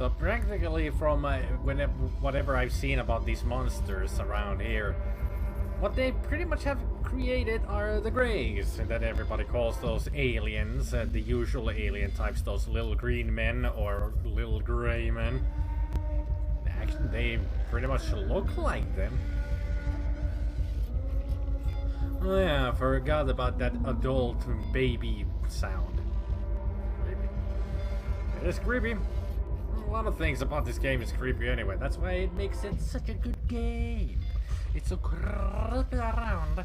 So practically from whatever I've seen about these monsters around here, what they pretty much have created are the Greys, that everybody calls those aliens, the usual alien types, those little green men or little grey men. Actually, they pretty much look like them. Oh yeah, I forgot about that adult baby sound. Creepy. It is creepy. A lot of things about this game is creepy anyway. That's why it makes it such a good game. It's so creepy around.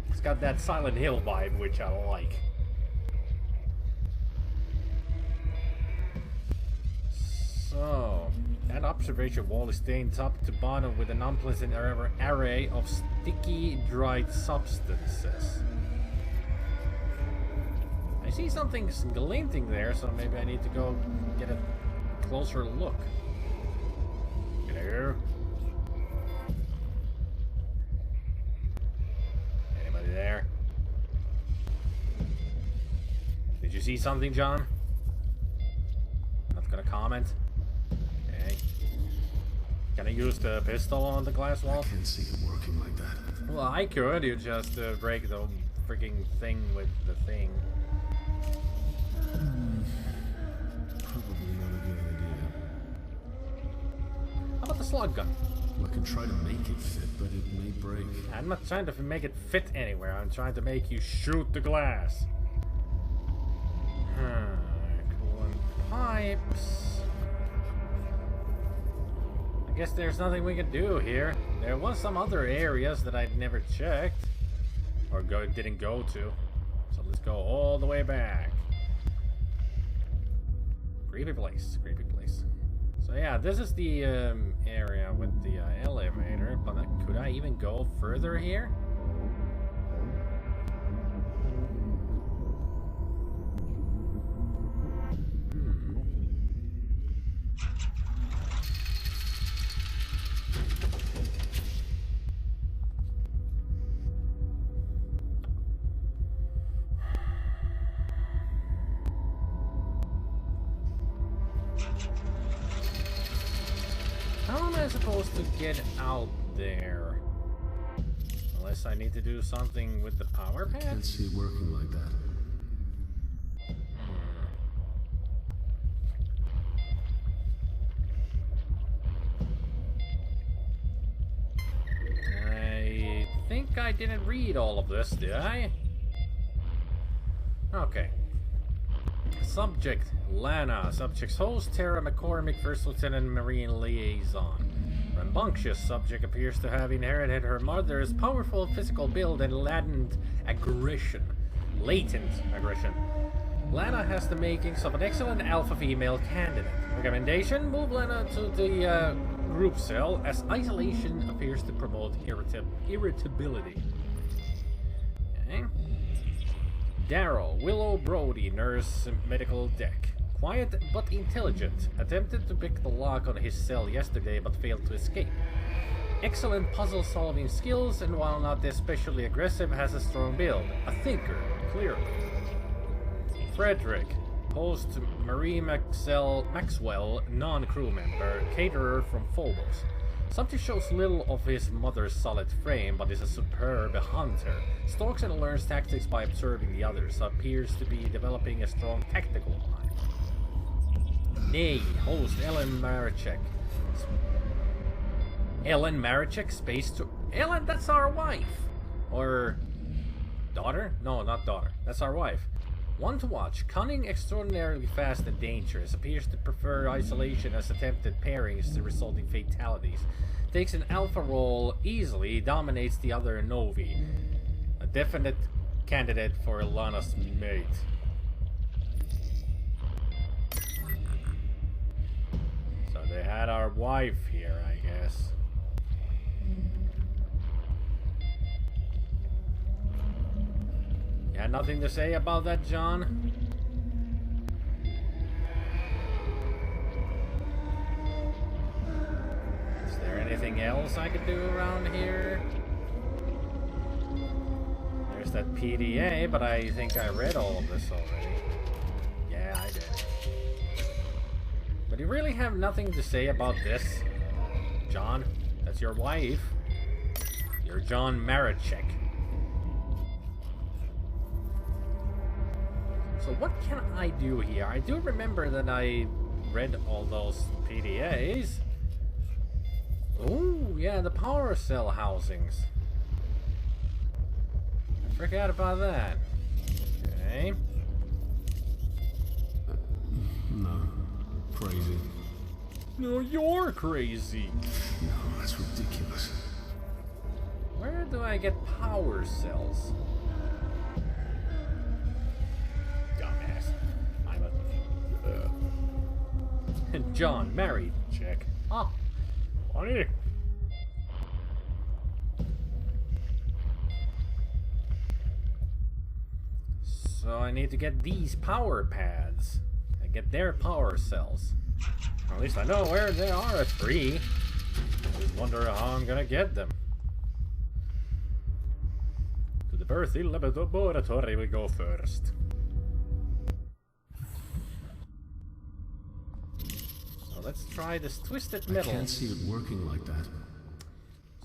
It's got that Silent Hill vibe, which I like. So, that observation wall is stained top to bottom with an unpleasant array of sticky, dried substances. I see something glinting there, so maybe I need to go get a closer look. Hello? Anybody there? Did you see something, John? Not gonna comment. Okay. Can I use the pistol on the glass wall? I can't see it working like that. Well, I could. You just break the freaking thing with the thing. Probably not a good idea. How about the slug gun? I can try to make it fit, but it may break. I'm not trying to make it fit anywhere. I'm trying to make you shoot the glass. Coolant pipes. I guess there's nothing we can do here. There was some other areas that I'd never checked. Or didn't go to. So let's go all the way back. Creepy place, creepy place. So yeah, this is the area with the elevator, but could I even go further here? How am I supposed to get out there? Unless I need to do something with the power pad? Can't see it working like that. I think I didn't read all of this, did I? Okay. Subject, Lana. Subject's host, Tara McCormick, First Lieutenant Marine Liaison. Rambunctious subject appears to have inherited her mother's powerful physical build and latent aggression. Lana has the makings of an excellent alpha female candidate. Recommendation, move Lana to the group cell, as isolation appears to promote irritability. Okay. Darrow, Willow Brody, nurse, medical deck. Quiet but intelligent. Attempted to pick the lock on his cell yesterday but failed to escape. Excellent puzzle solving skills, and while not especially aggressive, has a strong build. A thinker, clearly. Frederick, host Marie Maxwell, non-crew member, caterer from Phobos. Subject shows little of his mother's solid frame, but is a superb hunter. Stalks and learns tactics by observing the others. Appears to be developing a strong tactical mind. Nay, host Ellen Marichek. Ellen Marichek, space to... Ellen, that's our wife! Or... daughter? No, not daughter. That's our wife. One to watch. Cunning, extraordinarily fast and dangerous. Appears to prefer isolation as attempted pairings to result in fatalities. Takes an alpha role easily. Dominates the other Novi. A definite candidate for Lana's mate. So they had our wife here, I guess. You had nothing to say about that, John? Is there anything else I could do around here? There's that PDA, but I think I read all of this already. Yeah, I did. But do you really have nothing to say about this? John, that's your wife. You're John Marachek. So what can I do here? I do remember that I read all those PDAs. Oh, yeah, the power cell housings. I forgot about that. Okay. No. Crazy. No, you're crazy. No, that's ridiculous. Where do I get power cells? Dumbass. I'm a... John, married. Check. Oh, funny. So I need to get these power pads and get their power cells. Or at least I know where they are at 3. I just wonder how I'm gonna get them. To the birth laboratory we go first. So let's try this twisted metal. I can't see it working like that.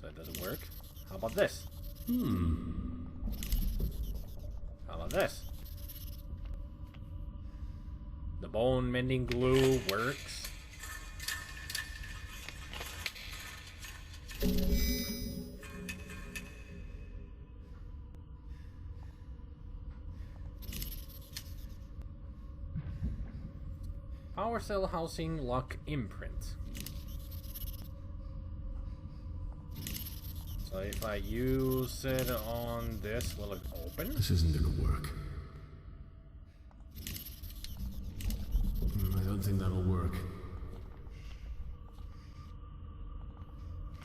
So it doesn't work. How about this? How about this? The bone mending glue works. Power cell housing lock imprint. So if I use it on this, will it open? This isn't gonna work. I don't think that'll work.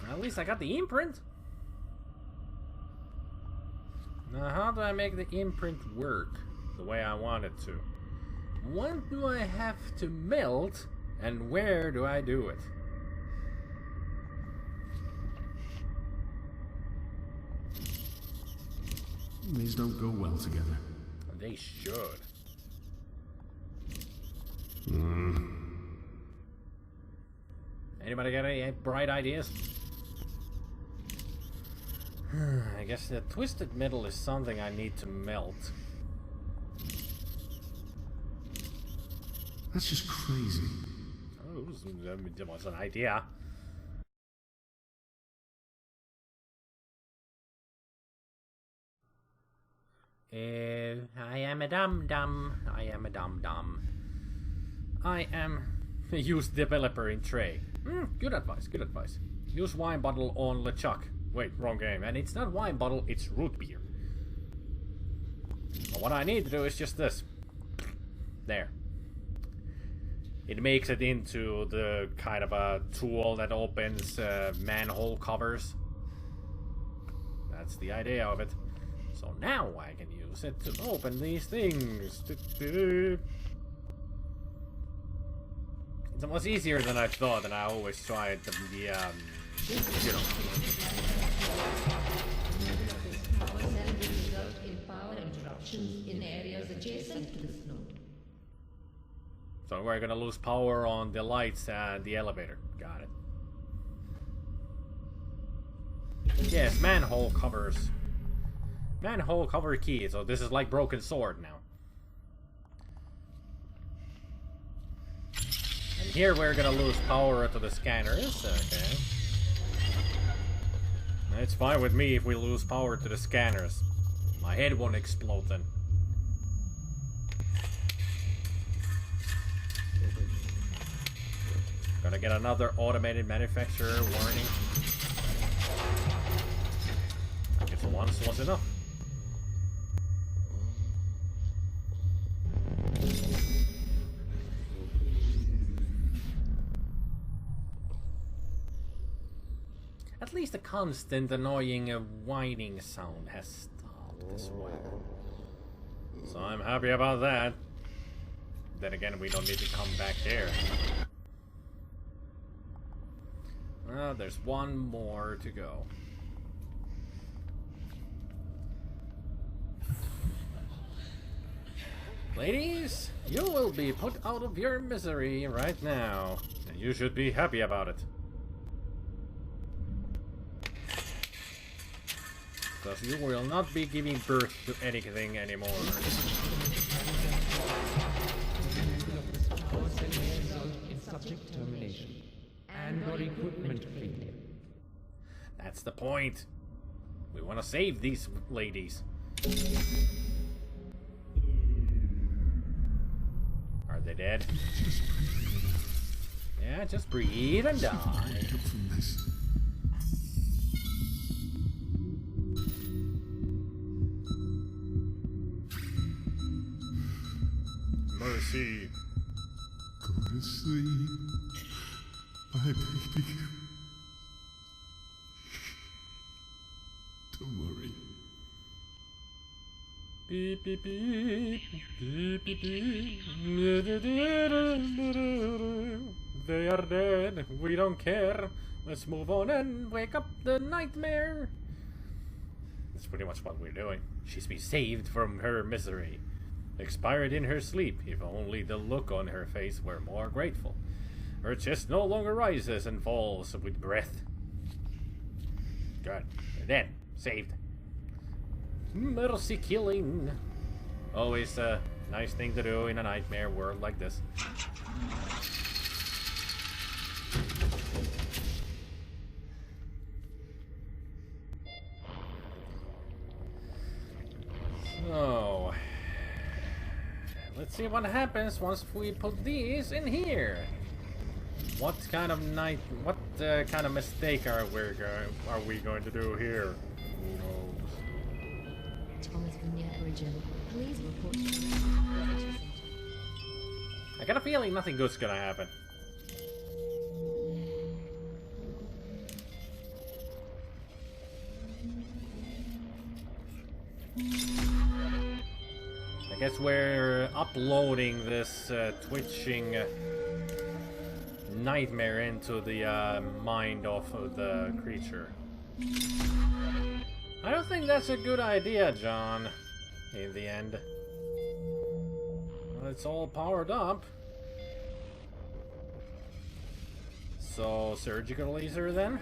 At least I got the imprint. Now how do I make the imprint work the way I want it to? What do I have to melt and where do I do it? These don't go well together. They should. Anybody got any bright ideas? I guess the twisted metal is something I need to melt. That's just crazy. Oh, that was an idea. I am a dum-dum. I am a dum-dum. I am a used developer in Trey. Good advice, good advice. Use wine bottle on LeChuck. Wait, wrong game. And it's not wine bottle, it's root beer. But what I need to do is just this. There. It makes it into the kind of a tool that opens manhole covers. That's the idea of it. So now I can use it to open these things. It's much easier than I thought, and I always tried the you know. Power cell will result in power interruptions in areas adjacent to this node. So we're gonna lose power on the lights and the elevator. Got it. Yes, manhole covers. Manhole cover key. So this is like broken sword now. And here we're gonna lose power to the scanners. Okay. It's fine with me if we lose power to the scanners. My head won't explode then. Gonna get another automated manufacturer warning. I guess once was enough. At least a constant annoying whining sound has stopped as well. So I'm happy about that. Then again, we don't need to come back here. There's one more to go. Ladies, you will be put out of your misery right now, and you should be happy about it. Because you will not be giving birth to anything anymore. Subject termination and your equipment cleaning. That's the point. We want to save these ladies. Are they dead? Yeah, just breathe and die. From this. Mercy. Go to sleep. My baby. Don't worry. Beep beep beep beep beep beep. They are dead. We don't care. Let's move on and wake up the nightmare. That's pretty much what we're doing. She's been saved from her misery. Expired in her sleep. If only the look on her face were more grateful. Her chest no longer rises and falls with breath. Good. They're dead. Saved. Mercy killing. Always a nice thing to do in a nightmare world like this. So, let's see what happens once we put these in here. What kind of kind of mistake are we going to do here? Who knows? Thomas Vineyard Origin. Please report to I got a feeling nothing good's gonna happen. I guess we're uploading this twitching nightmare into the mind of the creature. I don't think that's a good idea, John, in the end. Well, it's all powered up. So, surgical laser then?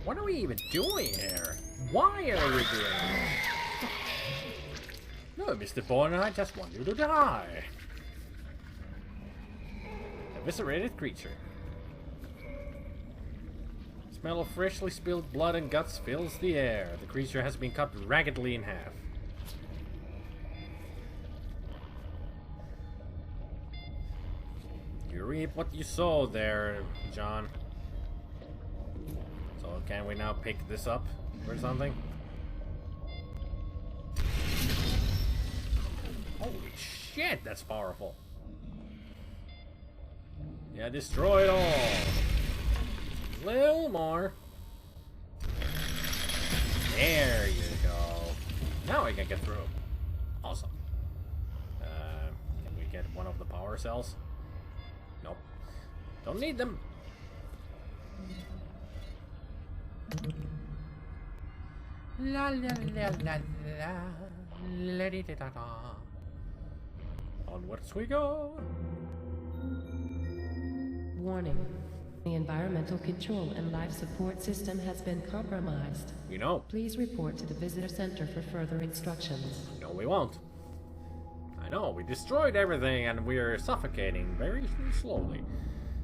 What are we even doing here? Why are we doing this? No, Mr. Bourne, I just want you to die. Eviscerated creature. Smell of freshly spilled blood and guts fills the air. The creature has been cut raggedly in half. You reap what you sow there, John. So can we now pick this up or something? Holy shit, that's powerful. Yeah, destroy it all. Little more. There you go. Now I can get through. Awesome. Can we get one of the power cells? Nope. Don't need them. La la la la la. La di da da da. Onwards we go. Warning. The environmental control and life support system has been compromised. You know. Please report to the visitor center for further instructions. No, we won't. I know, we destroyed everything and we're suffocating very slowly.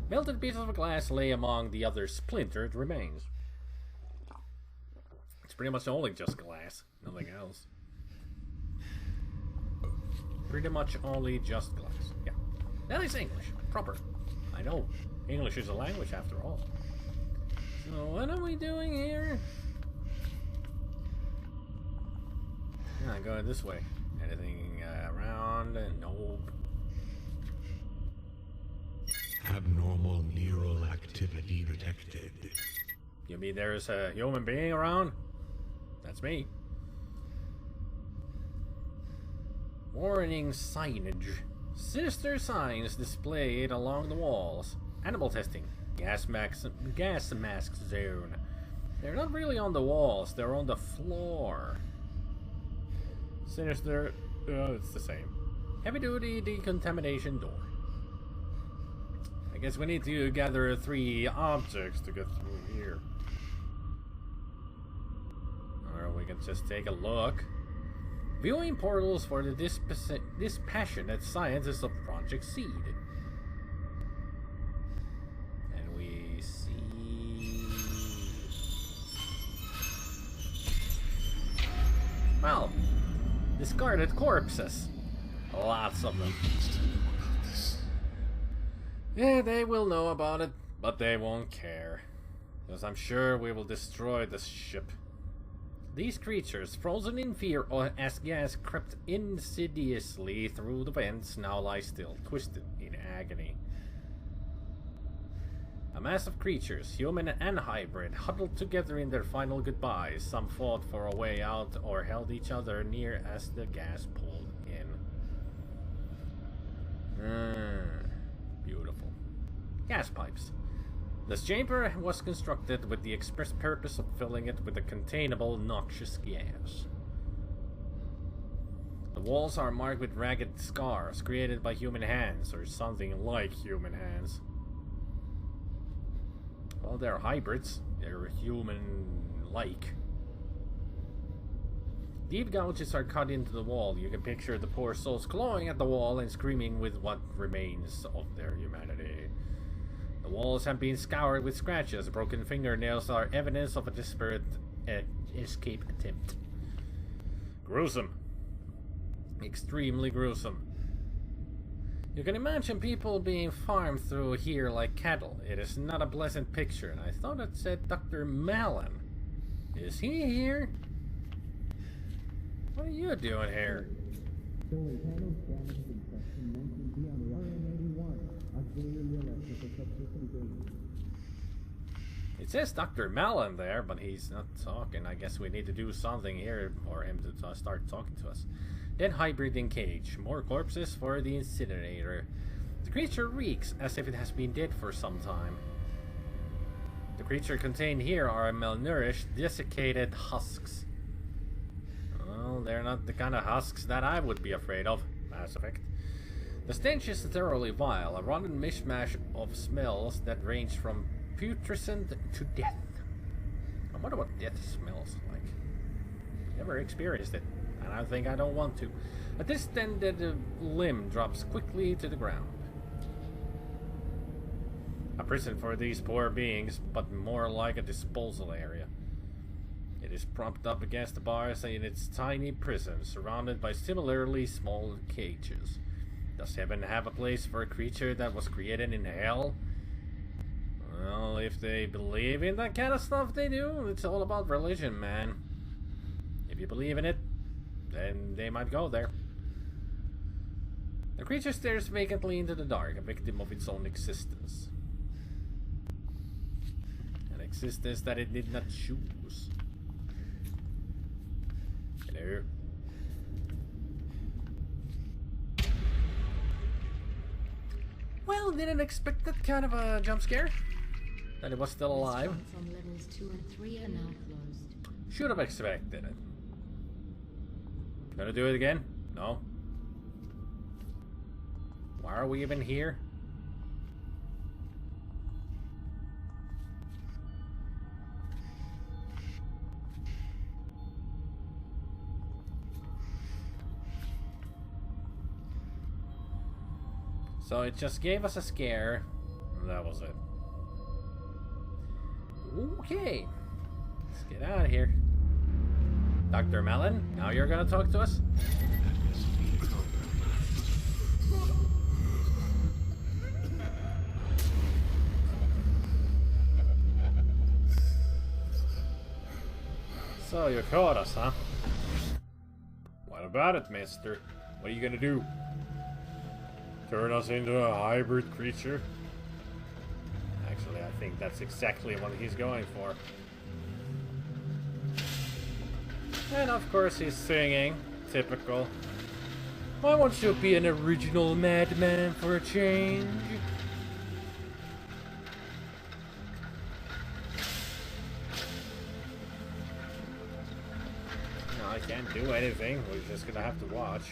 Melted pieces of glass lay among the other splintered remains. It's pretty much only just glass, nothing else. Pretty much only just glass, yeah. That is English, proper. I know, English is a language after all. So what are we doing here? Yeah, going this way. Anything around? Nope. Abnormal neural activity detected. You mean there's a human being around? That's me. Warning signage. Sinister signs displayed along the walls. Animal testing. Gas mask zone. They're not really on the walls, they're on the floor. Sinister. It's the same. Heavy duty decontamination door. I guess we need to gather 3 objects to get through here. Or we can just take a look. Viewing portals for the dispassionate scientists of Project Seed. And we see... well, discarded corpses. Lots of them. Yeah, they will know about it, but they won't care. Because I'm sure we will destroy this ship. These creatures, frozen in fear as gas crept insidiously through the vents, now lie still, twisted in agony. A mass of creatures, human and hybrid, huddled together in their final goodbyes. Some fought for a way out or held each other near as the gas pulled in. Beautiful. Gas pipes. This chamber was constructed with the express purpose of filling it with a containable, noxious gas. The walls are marked with ragged scars created by human hands, or something like human hands. Well, they're hybrids. They're human-like. Deep gouges are cut into the wall. You can picture the poor souls clawing at the wall and screaming with what remains of their humanity. The walls have been scoured with scratches. Broken fingernails are evidence of a desperate escape attempt. Gruesome. Extremely gruesome. You can imagine people being farmed through here like cattle. It is not a pleasant picture, and I thought it said Dr. Malin. Is he here? What are you doing here? It says Dr. Malin there, but he's not talking. I guess we need to do something here for him to start talking to us. Dead hybrid in cage. More corpses for the incinerator. The creature reeks as if it has been dead for some time. The creature contained here are malnourished, desiccated husks. Well, they're not the kind of husks that I would be afraid of. Mass Effect. The stench is thoroughly vile, a rotten mishmash of smells that range from putrescent to death. I wonder what death smells like. Never experienced it, and I think I don't want to. A distended limb drops quickly to the ground. A prison for these poor beings, but more like a disposal area. It is propped up against the bars in its tiny prison, surrounded by similarly small cages. Does heaven have a place for a creature that was created in hell? Well, if they believe in that kind of stuff they do, it's all about religion, man. If you believe in it, then they might go there. The creature stares vacantly into the dark, a victim of its own existence. An existence that it did not choose. Hello. Well, didn't expect that kind of a jump scare. That it was still alive. From levels 2 and 3 are now closed. Should have expected it. Gonna do it again? No. Why are we even here? So it just gave us a scare, and that was it. Okay, let's get out of here. Dr. Malin, now you're gonna talk to us? So you caught us, huh? What about it, mister? What are you gonna do? Turn us into a hybrid creature? Actually, I think that's exactly what he's going for. And of course he's singing. Typical. Why won't you be an original madman for a change? No, I can't. do anything. We're just gonna have to watch.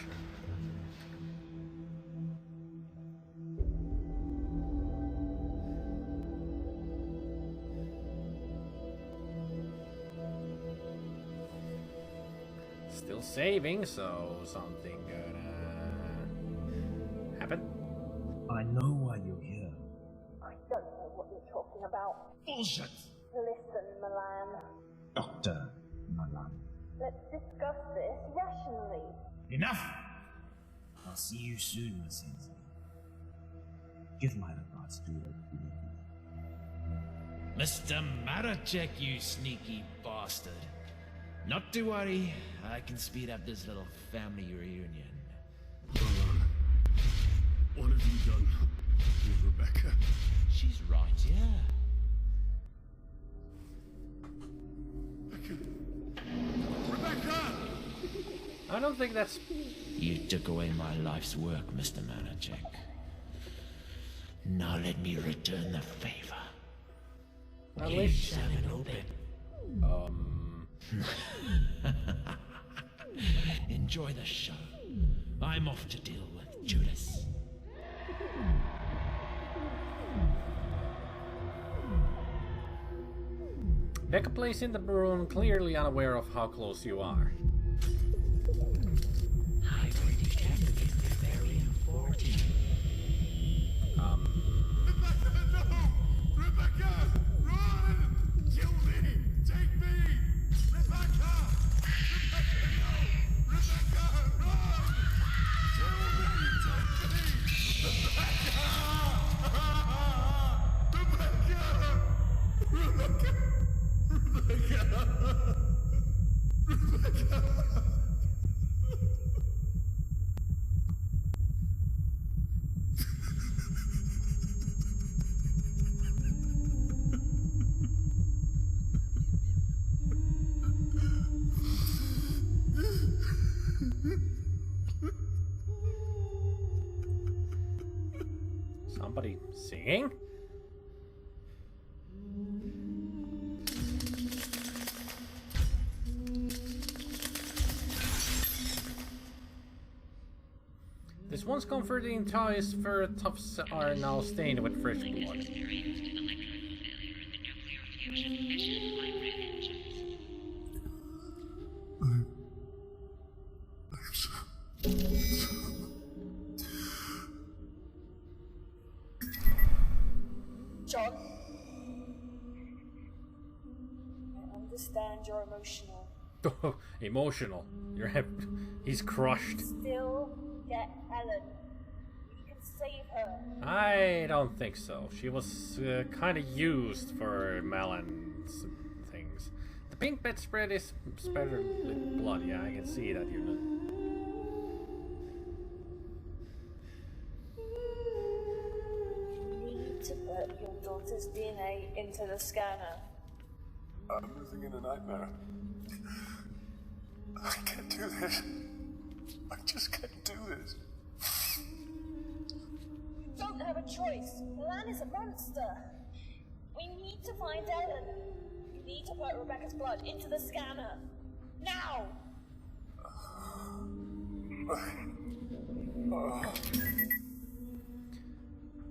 Still saving, so something gonna happen. I know why you're here. I don't know what you're talking about. Bullshit! Listen, Milan. Dr. Malan. Let's discuss this rationally. Enough! I'll see you soon, Sensei. Give my regards to your Mr. Marachek, you sneaky bastard. Not to worry, I can speed up this little family reunion. What have you done with Rebecca? She's right, yeah. Rebecca! I don't think that's... You took away my life's work, Mr. Marachek. Now let me return the favor. At least... Examine open. Enjoy the show. I'm off to deal with Judas. Becca plays in the room, clearly unaware of how close you are. Hybrid detective can be very important. Rebecca, no! Rebecca! Run! Kill me! Take me! Rebecca! Rebecca, no! Rebecca, run! Kill me! Take me! Rebecca! Rebecca! Rebecca! Rebecca! Somebody singing? This once comforting toys fur tufts are now stained with fresh blood. John, I understand you're emotional. Emotional. He's crushed. Still get Helen. You can save her. I don't think so. She was kind of used for Melon's things. The pink bedspread is spattered with blood. Yeah, I can see that. You know. You need to put your daughter's DNA into the scanner. I'm living in a nightmare. I can't do this. I just can't do this. You don't have a choice. Milan is a monster. We need to find Ellen. You need to put Rebecca's blood into the scanner. Now!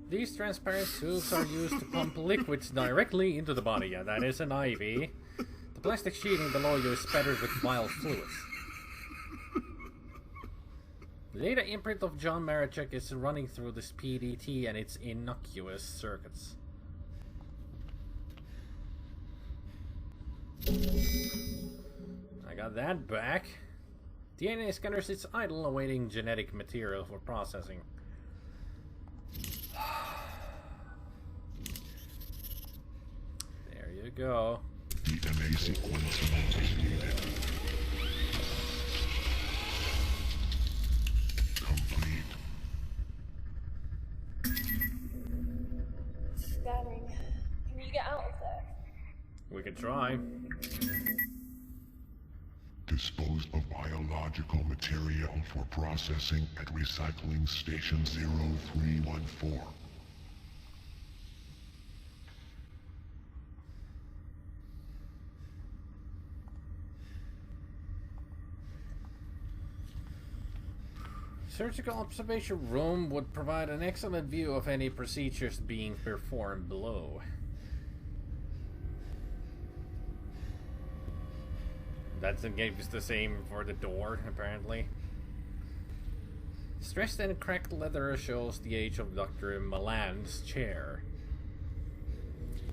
These transparent tubes are used to pump liquids directly into the body. Yeah, that is an IV. The plastic sheeting below you is spattered with vile fluids. The data imprint of John Marachek is running through this PDT and its innocuous circuits. I got that back. DNA scanner sits idle awaiting genetic material for processing. There you go. DNA sequence initiated. Complete. Scanning. Can you get out of there? We could try. Dispose of biological material for processing at recycling station 0314. surgical observation room would provide an excellent view of any procedures being performed below. That's the same for the door, apparently. Stressed and cracked leather shows the age of Dr. Milan's chair.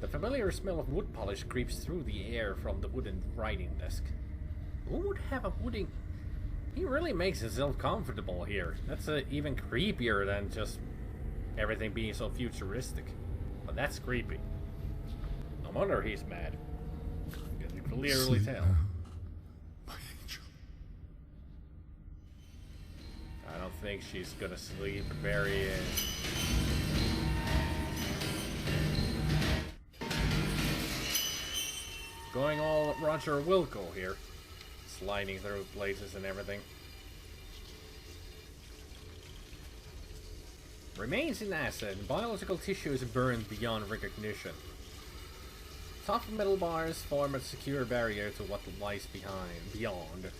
The familiar smell of wood polish creeps through the air from the wooden writing desk. Who would have a wooden... He really makes himself comfortable here. That's even creepier than just everything being so futuristic. But that's creepy. No wonder he's mad. You can clearly tell. My angel. I don't think she's gonna sleep very... Going all Roger Wilco here. Sliding through places and everything. Remains in acid. Biological tissue is burned beyond recognition. Tough metal bars form a secure barrier to what lies beyond.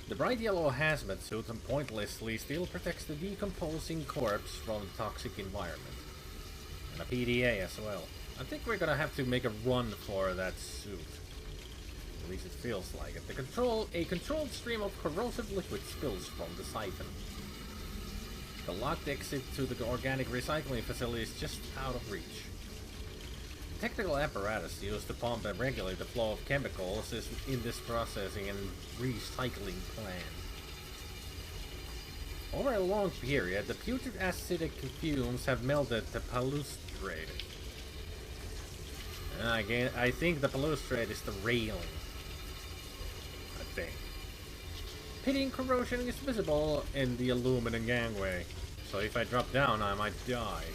The bright yellow hazmat suit pointlessly still protects the decomposing corpse from the toxic environment. And a PDA as well. I think we're gonna have to make a run for that suit. At least it feels like it. A controlled stream of corrosive liquid spills from the siphon. The locked exit to the organic recycling facility is just out of reach. The technical apparatus used to pump and regulate the flow of chemicals is in this processing and recycling plant. Over a long period, the putrid acidic fumes have melted the balustrade. I think the balustrade is the railing. Thing. Pitting corrosion is visible in the aluminum gangway, so if I drop down I might die.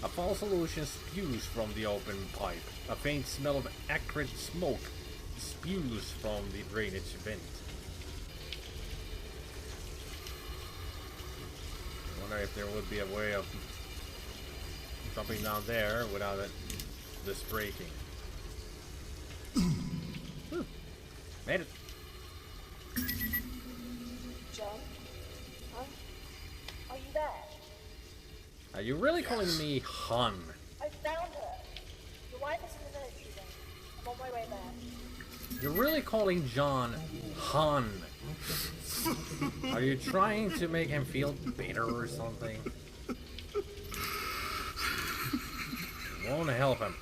A foul solution spews from the open pipe. A faint smell of acrid smoke spews from the drainage vent. I wonder if there would be a way of dropping down there without this breaking. Made it. John? Huh? Are you there? Are you really calling me Hun? I found her. Your wife is in the military then. I'm on my way there. You're really calling John Hun? Are you trying to make him feel bitter or something? Won't help him.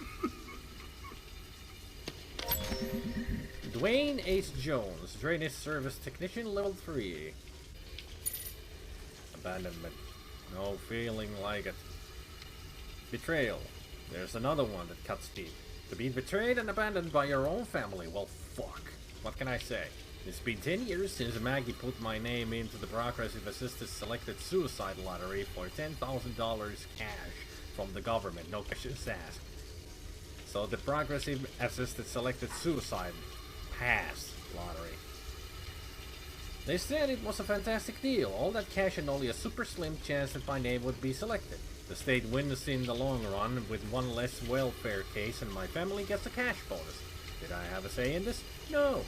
Dwayne H. Jones, Drainage Service Technician Level 3. Abandonment. No feeling like it. Betrayal. There's another one that cuts deep. To be betrayed and abandoned by your own family, well fuck. What can I say? It's been 10 years since Maggie put my name into the Progressive Assisted Selected Suicide Lottery for $10,000 cash from the government. No questions asked. So the Progressive Assisted Selected Suicide Pass lottery. They said it was a fantastic deal, all that cash and only a super slim chance that my name would be selected. The state wins in the long run with one less welfare case and my family gets a cash bonus. Did I have a say in this? No.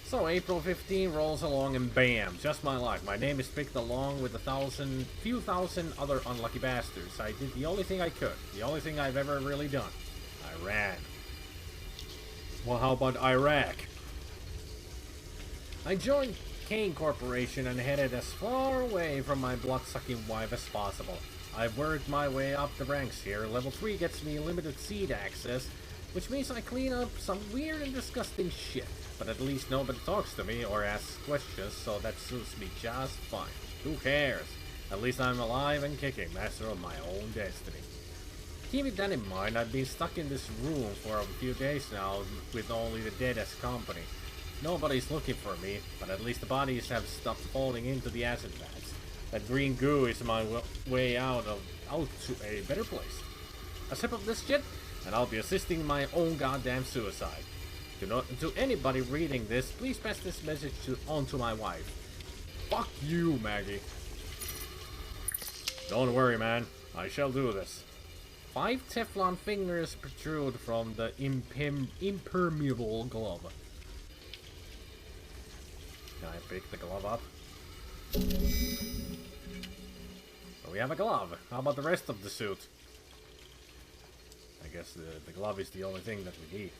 So April 15 rolls along and bam, just my luck. My name is picked along with a few thousand other unlucky bastards. I did the only thing I could, the only thing I've ever really done. I ran. Well, how about Iraq? I joined Kane Corporation and headed as far away from my blood-sucking wife as possible. I've worked my way up the ranks here. Level 3 gets me limited seed access, which means I clean up some weird and disgusting shit. But at least nobody talks to me or asks questions, so that suits me just fine. Who cares? At least I'm alive and kicking, master of my own destiny. Keep that in mind, I've been stuck in this room for a few days now with only the dead as company. Nobody's looking for me, but at least the bodies have stopped falling into the acid vats. That green goo is my way out to a better place. A sip of this shit, and I'll be assisting my own goddamn suicide. To anybody reading this, please pass this message on to my wife. Fuck you, Maggie. Don't worry, man. I shall do this. 5 Teflon fingers protrude from the impermeable glove. Can I pick the glove up? we have a glove. How about the rest of the suit? I guess the glove is the only thing that we need.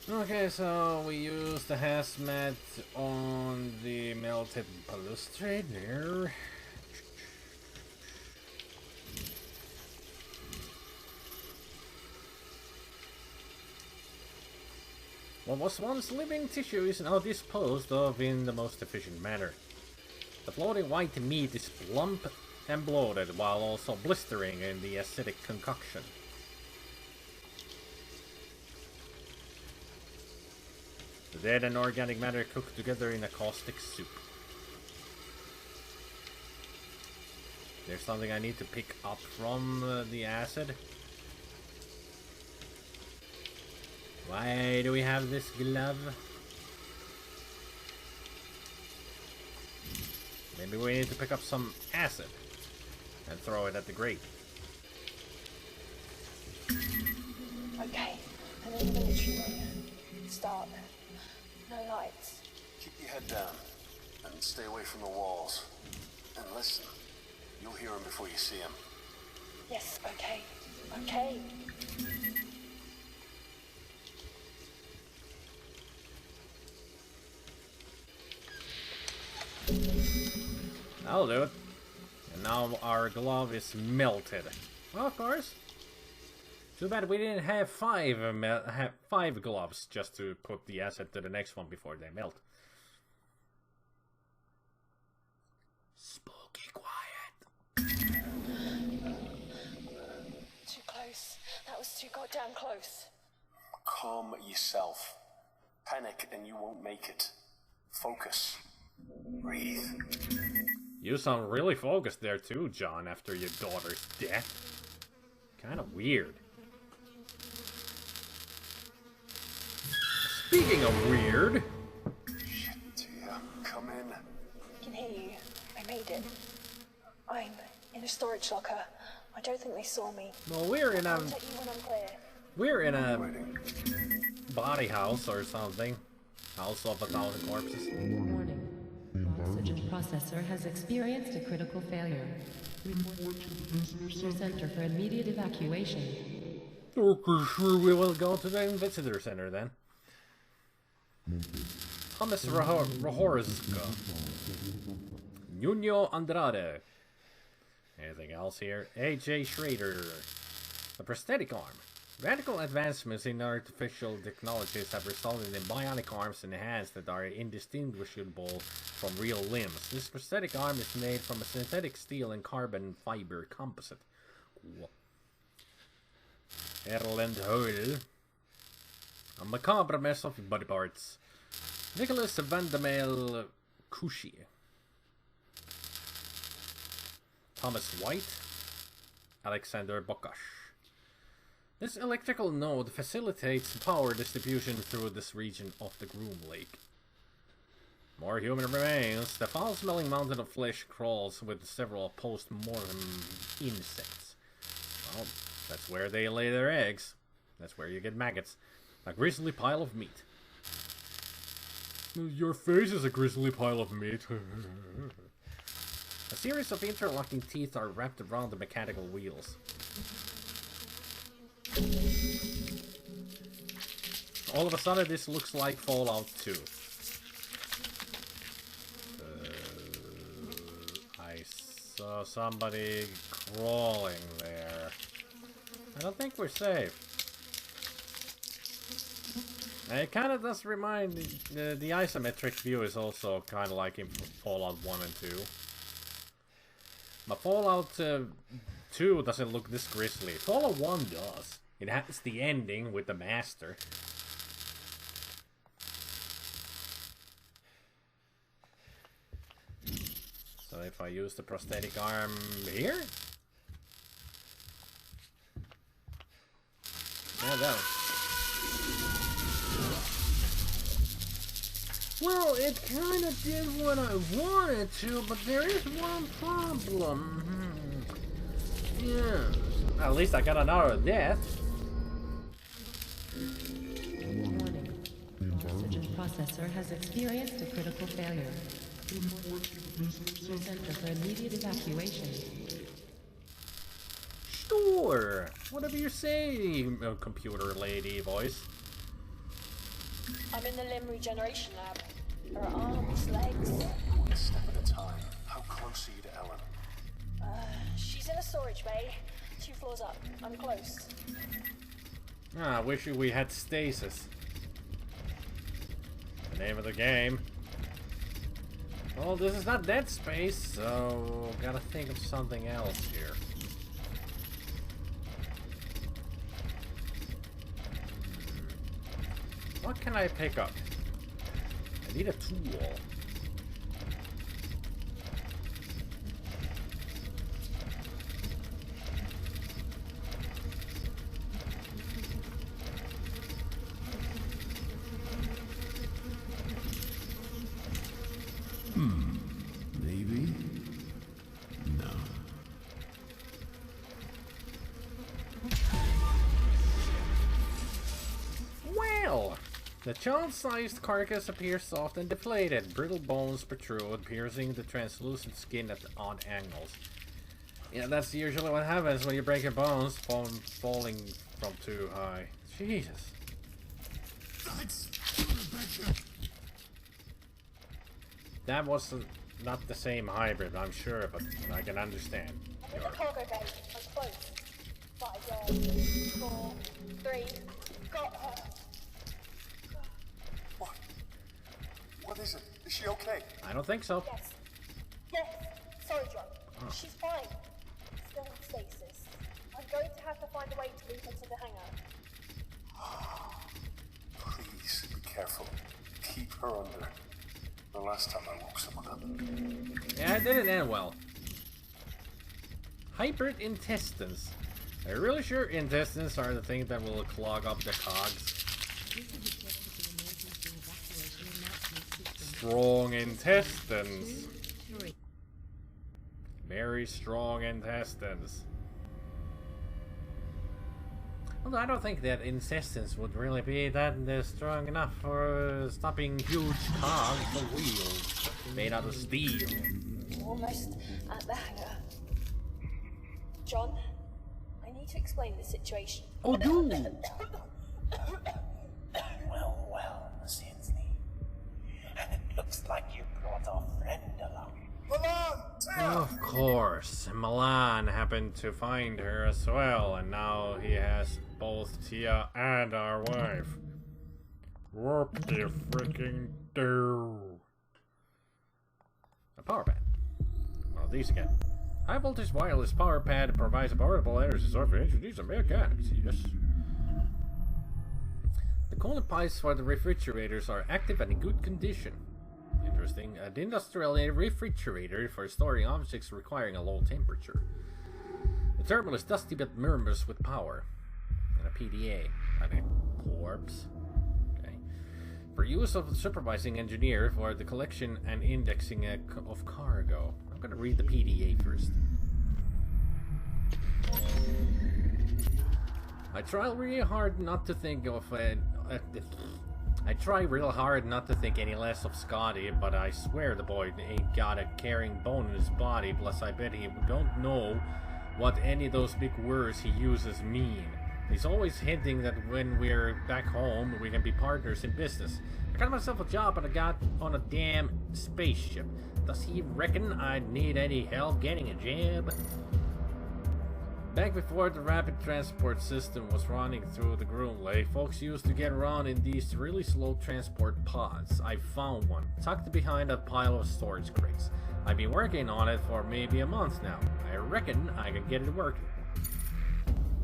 Okay, so we use the hazmat on the melted balustrade there. What was once living tissue is now disposed of in the most efficient manner. The floating white meat is plump and bloated, while also blistering in the acidic concoction. The dead and organic matter cooked together in a caustic soup. There's something I need to pick up from the acid. Why do we have this glove? Maybe we need to pick up some acid and throw it at the grate. Okay, I'm in the military room. Start. No lights. Keep your head down and stay away from the walls. And listen, you'll hear him before you see him. Yes, okay. Okay. I'll do it. And now our glove is melted. Well, of course. Too bad we didn't have five gloves just to put the acid to the next one before they melt. Spooky quiet. Too close. That was too goddamn close. Calm yourself. Panic and you won't make it. Focus. Breathe. You sound really focused there too, John, after your daughter's death. Kind of weird. Speaking of weird... Shit, dear. Come in. I can hear you. I made it. I'm in a storage locker. I don't think they saw me. Well, we're in I'll contact you when I'm clear. We're in a body house or something. House of 1,000 corpses. Warning. Oxygen processor has experienced a critical failure. Report to the visitor center for immediate evacuation. Okay, sure, we will go to the visitor center then. Thomas Rahorska. Nuno Andrade. Anything else here? A.J. Schrader. A prosthetic arm. Radical advancements in artificial technologies have resulted in bionic arms and hands that are indistinguishable from real limbs. This prosthetic arm is made from a synthetic steel and carbon fiber composite. Cool. Erland Hoyle. A macabre mess of body parts. Nicholas Vandamel Kushi. Thomas White. Alexander Bokash. This electrical node facilitates power distribution through this region of the Groom Lake. More human remains. The foul-smelling mountain of flesh crawls with several post-mortem insects. Well, that's where they lay their eggs. That's where you get maggots. A grisly pile of meat. Your face is a grisly pile of meat. A series of interlocking teeth are wrapped around the mechanical wheels. All of a sudden, this looks like Fallout 2. I saw somebody crawling there. I don't think we're safe. It kind of does remind the isometric view is also kind of like in Fallout 1 and 2. But Fallout 2 doesn't look this grisly. Fallout 1 does. It has the ending with the master. So if I use the prosthetic arm here? Yeah, that. Well, it kind of did what I wanted to, but there is one problem. Yeah. At least I got another death. Warning. Oxygen processor has experienced a critical failure. Center for immediate evacuation. Sure. Whatever you say, computer lady voice. I'm in the limb regeneration lab. Her arms, legs. One step at a time. How close are you to Ellen? She's in a storage bay. 2 floors up. I'm close. I wish we had Stasis. The name of the game. Well, this is not Dead Space, so gotta think of something else here. What can I pick up? I need a tool. Maybe? No. Well, the child-sized carcass appears soft and deflated. Brittle bones protrude, piercing the translucent skin at odd angles. Yeah, that's usually what happens when you break your bones falling from too high. Jesus. That was not the same hybrid, I'm sure, but I can understand. I'm in the cargo bay. I'm close. 5 yards. 4, 3. Got her. What is it? Is she okay? I don't think so. Yes. Yes. Sorry, John. She's fine. Still in stasis. I'm going to have to find a way to move her to the hangar. Please, be careful. Keep her under. The last time I woke someone up. Yeah, it didn't end well. Hybrid intestines. Are you really sure intestines are the thing that will clog up the cogs? Strong intestines. Very strong intestines. Although I don't think that intestines would really be that strong enough for stopping huge cogs or wheels made out of steel. Almost at the hangar. John, I need to explain the situation. Oh, do! Well, Miss Hensley. And it looks like you brought a friend along. Of course, Milan happened to find her as well, and now he has both Tia and our wife. Whoop de freaking do. A power pad. Well, these again. High voltage wireless power pad provides a portable energy source for introducing mechanics. Yes. The coolant pipes for the refrigerators are active and in good condition. Interesting. An industrial refrigerator for storing objects requiring a low temperature. The terminal is dusty but murmurs with power. And a PDA. Okay. Corpse. Okay. For use of the supervising engineer for the collection and indexing of cargo. I'm gonna read the PDA first. I try real hard not to think any less of Scotty, but I swear the boy ain't got a carrying bone in his body, plus I bet he don't know what any of those big words he uses mean. He's always hinting that when we're back home, we can be partners in business. I got myself a job and I got on a damn spaceship. Does he reckon I'd need any help getting a job? Back before the rapid transport system was running through the Groom Lake, folks used to get around in these really slow transport pods. I found one, tucked behind a pile of storage crates. I've been working on it for maybe a month now. I reckon I can get it working.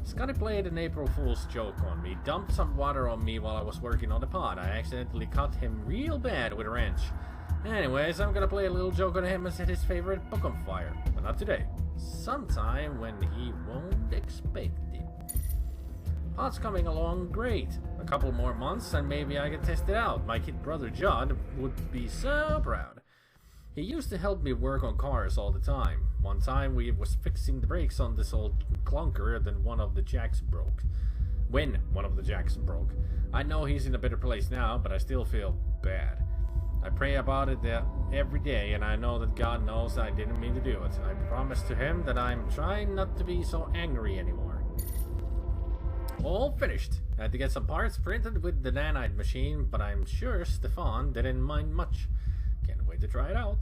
Scotty played an April Fool's joke on me, dumped some water on me while I was working on the pod. I accidentally cut him real bad with a wrench. Anyways, I'm gonna play a little joke on him and set his favorite book on fire. But not today. Sometime when he won't expect it. Pod's coming along great. A couple more months and maybe I can test it out. My kid brother Judd would be so proud. He used to help me work on cars all the time. One time we was fixing the brakes on this old clunker, then one of the jacks broke. When one of the jacks broke. I know he's in a better place now, but I still feel bad. I pray about it every day, and I know that God knows I didn't mean to do it. I promise to him that I'm trying not to be so angry anymore. All finished. I had to get some parts printed with the nanite machine, but I'm sure Stefan didn't mind much. Can't wait to try it out.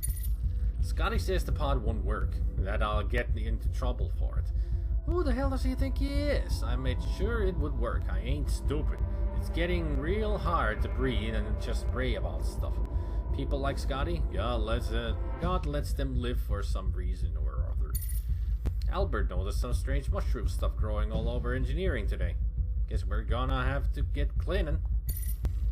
Scotty says the pod won't work, that I'll get into trouble for it. Who the hell does he think he is? I made sure it would work. I ain't stupid. It's getting real hard to breathe and just pray about stuff. People like Scotty, God lets them live for some reason or other. Albert noticed some strange mushroom stuff growing all over engineering today. Guess we're gonna have to get cleaning.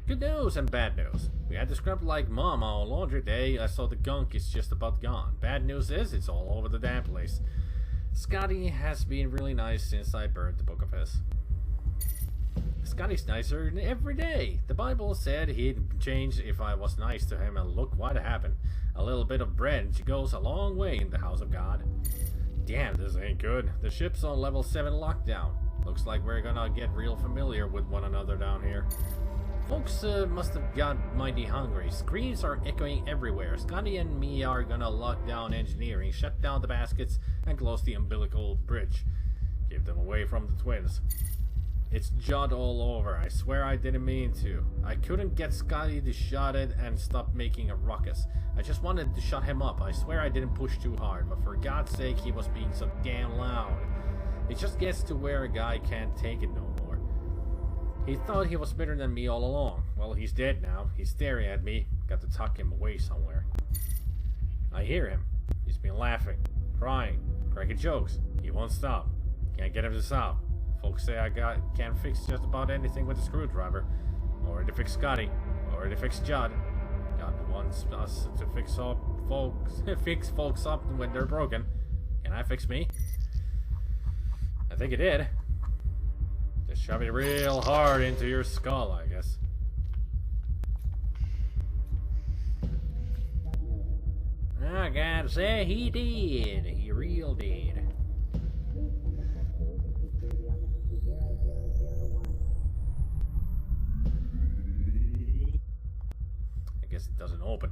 Good news and bad news. We had to scrub like mama on laundry day. I saw the gunk is just about gone. Bad news is it's all over the damn place. Scotty has been really nice since I burned the book of his. Scotty's nicer every day. The Bible said he'd change if I was nice to him, and look what happened. A little bit of bread goes a long way in the house of God. Damn, this ain't good. The ship's on level 7 lockdown. Looks like we're gonna get real familiar with one another down here. Folks must have got mighty hungry. Screams are echoing everywhere. Scotty and me are gonna lock down engineering, shut down the baskets, and close the umbilical bridge. Give them away from the twins. It's Judd all over. I swear I didn't mean to. I couldn't get Scotty to shut it and stop making a ruckus. I just wanted to shut him up. I swear I didn't push too hard, but for God's sake he was being so damn loud. It just gets to where a guy can't take it no more. He thought he was better than me all along. Well, he's dead now. He's staring at me. Got to tuck him away somewhere. I hear him. He's been laughing, crying, cracking jokes. He won't stop. Can't get him to stop. Folks say I can't fix just about anything with a screwdriver. Or to fix Scotty. Or to fix Judd. God wants us to fix folks up when they're broken. Can I fix me? I think it did. Just shove it real hard into your skull, I guess. I gotta say, he did. He real did. I guess it doesn't open.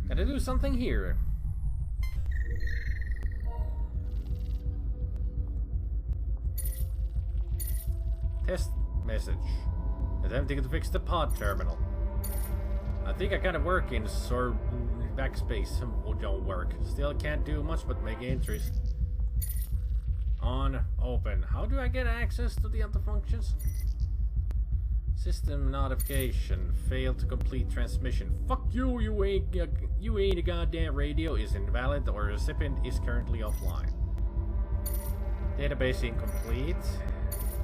Gotta do something here. Test message. Attempting to fix the pod terminal. I think I got it working, so backspace don't work. Still can't do much but make entries. On, open. How do I get access to the other functions? System notification. Failed to complete transmission. Fuck you, you ain't a goddamn radio is invalid or recipient is currently offline. Database incomplete.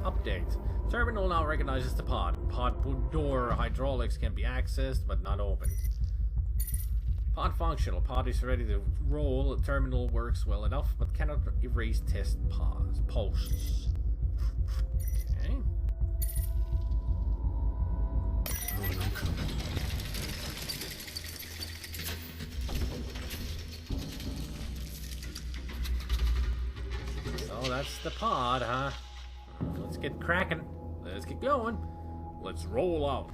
Update. Terminal now recognizes the pod. Pod door hydraulics can be accessed but not opened. Pod functional. Pod is ready to roll. Terminal works well enough but cannot erase test posts. Okay. So that's the pod, huh? Let's get cracking. Let's get going. Let's roll out.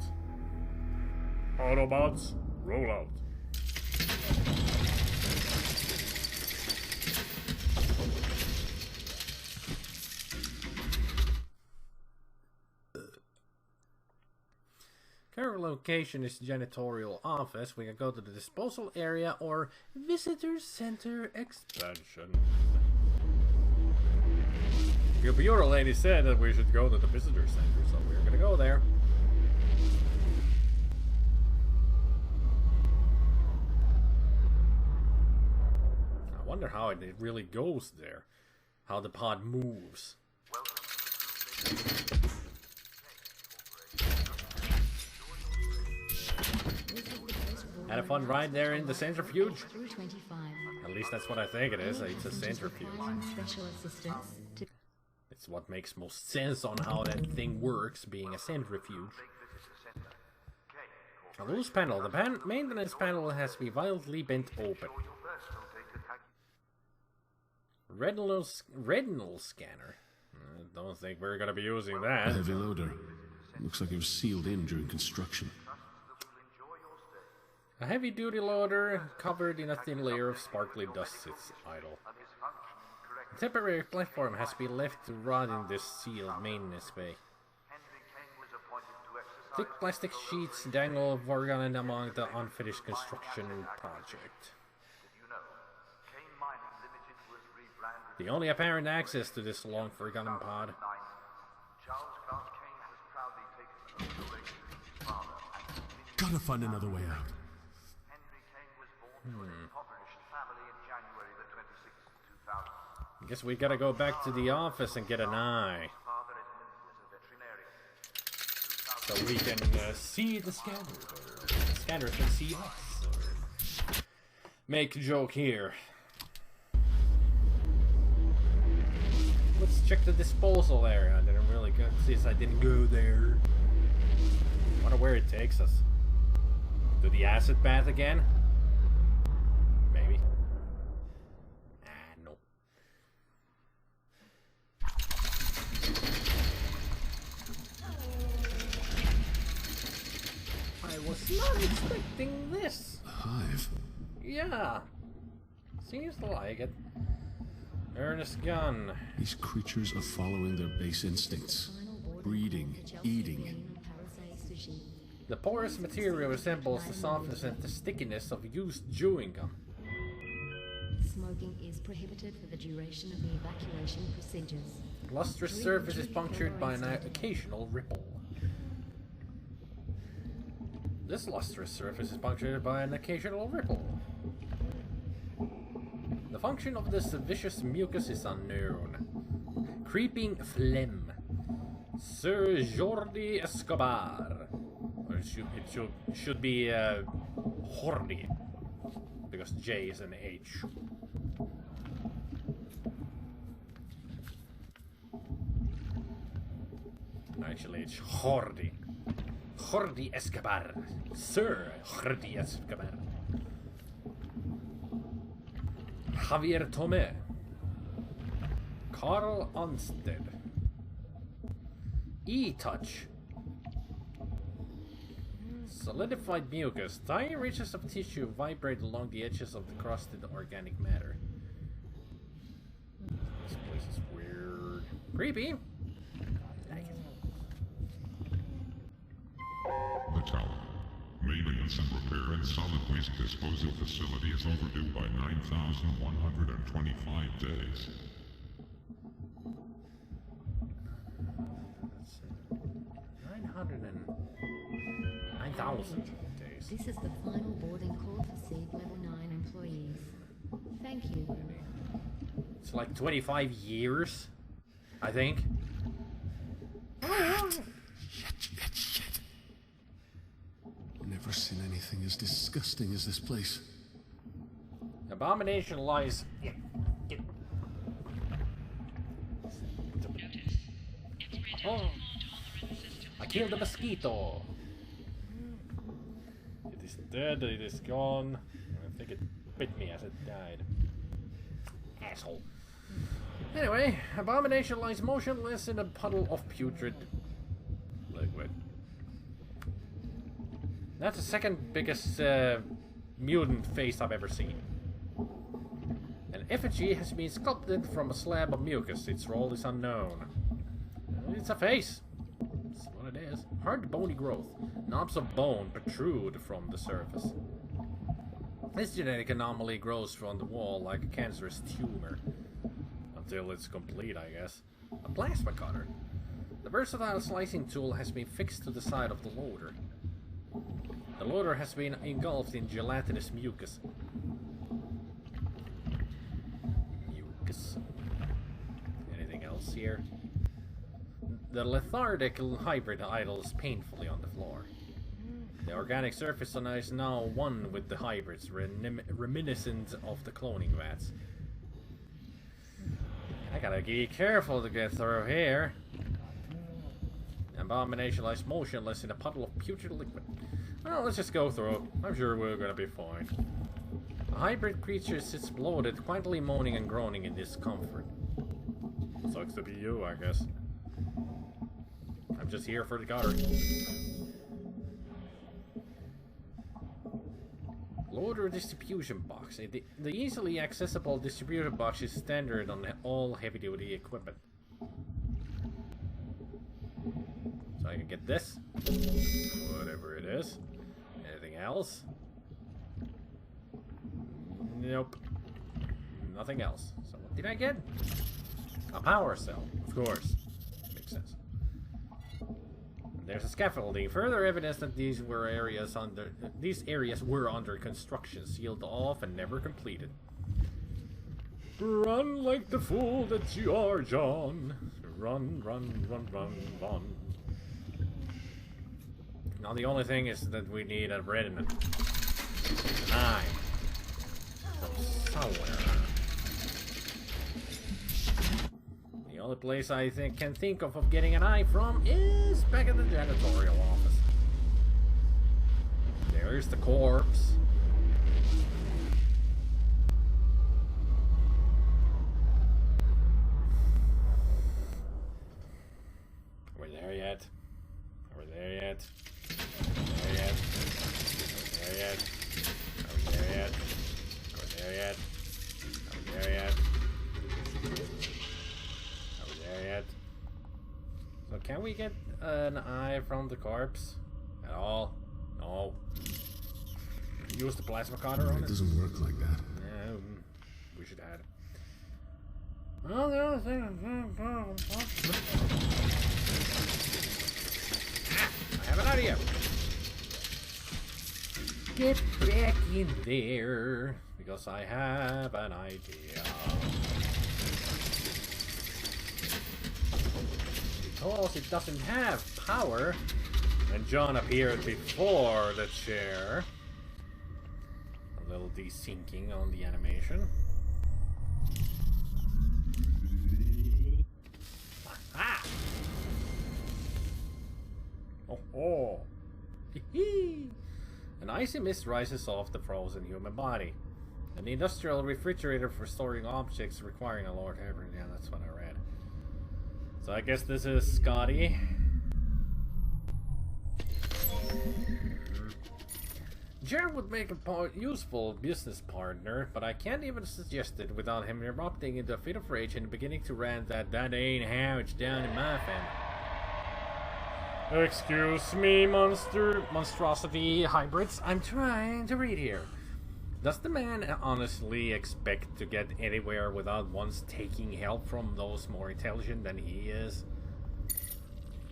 Autobots, roll out. Current location is janitorial office. We can go to the disposal area or visitor center expansion. Your computer lady said that we should go to the visitor center, so we're gonna go there. I wonder how it really goes there. How the pod moves. Had a fun ride there in the centrifuge? At least that's what I think it is. It's a centrifuge. It's what makes most sense on how that thing works, being a centrifuge. A loose panel. The maintenance panel has to be violently bent open. Retinal scanner. I don't think we're gonna be using that. A heavy loader. Looks like it was sealed in during construction. A heavy-duty loader covered in a thin layer of sparkly dust sits idle. The temporary platform has been left to rot in this sealed maintenance bay. Thick plastic sheets dangle forgotten among the unfinished construction project. The only apparent access to this long-forgotten pod. Gotta find another way out. I guess we gotta go back to the office and get an eye. So we can see the scanners, or the scanners can see us. Or make a joke here. Let's check the disposal area. I didn't really go, since I didn't go there. Wonder where it takes us. To the acid bath again? Maybe. No. I was not expecting this. A hive? Yeah. Seems like it. Ernest gun. These creatures are following their base instincts. Breeding, eating. The porous material resembles the softness and the stickiness of used chewing gum. Smoking is prohibited for the duration of the evacuation procedures. Lustrous surface is punctured by an occasional ripple. This lustrous surface is punctured by an occasional ripple. The function of this vicious mucus is unknown. Creeping phlegm. Sir Jordi Escobar. Or it should be Jordi. Because J is an H. Actually, it's Jordi. Jordi Escobar. Sir Jordi Escobar. Javier Tomé. Carl Onstead. E-Touch. Solidified mucus. Tiny ridges of tissue vibrate along the edges of the crusted organic matter. This place is weird. Creepy. The tower. Maintenance and repair and solid waste disposal facility is overdue by 9,125 days. 9,000 days. This is the final boarding call for Seed Level 9 employees. Thank you. It's like 25 years, I think. Shit. Never seen anything as disgusting as this place. Abomination lies. Oh, I killed a mosquito. It is dead, it is gone. I think it bit me as it died. Asshole. Anyway, Abomination lies motionless in a puddle of putrid liquid. That's the second biggest mutant face I've ever seen. An effigy has been sculpted from a slab of mucus. Its role is unknown. It's a face. That's what it is. Hard bony growth. Knobs of bone protrude from the surface. This genetic anomaly grows from the wall like a cancerous tumor. Until it's complete, I guess. A plasma cutter. The versatile slicing tool has been fixed to the side of the loader. The loader has been engulfed in gelatinous mucus. Anything else here? The lethargic hybrid idles painfully on the floor. The organic surface is now one with the hybrids, reminiscent of the cloning vats. I gotta be careful to get through here. Abomination lies motionless in a puddle of putrid liquid. Well, let's just go through. I'm sure we're gonna be fine. A hybrid creature sits bloated, quietly moaning and groaning in discomfort. Sucks to be you, I guess. I'm just here for the gutter. Loader distribution box. The easily accessible distribution box is standard on all heavy-duty equipment. So I can get this. Whatever it is. Anything else? Nope. Nothing else. So what did I get? A power cell, of course. Makes sense. There's a scaffolding. Further evidence that these areas were under construction, sealed off, and never completed. Run like the fool that you are, John. Run, run, run, run, run. Now the only thing is that we need a rediment. 9. Somewhere. The only place I can think of getting an eye from is back at the janitorial office. There's the corpse. Are we there yet? Are we there yet? Are we there yet? Are we there yet? Are we there yet? Are we there yet? Are we there yet? Are we there yet? So can we get an eye from the corpse at all? No. Use the plasma cutter on it? It doesn't work like that. Yeah, we should add it. Well, the other thing I have an idea. Get back in there, because I have an idea. Because it doesn't have power, and John appeared before the chair. A little desyncing on the animation. Ah! Oh, oh! Hee-hee! An icy mist rises off the frozen human body. An industrial refrigerator for storing objects requiring a lower temperature. Yeah, that's what I read. So I guess this is Scotty. Jared would make a useful business partner, but I can't even suggest it without him erupting into a fit of rage and beginning to rant that ain't how it's done in my family. Excuse me, monstrosity hybrids. I'm trying to read here. Does the man honestly expect to get anywhere without once taking help from those more intelligent than he is?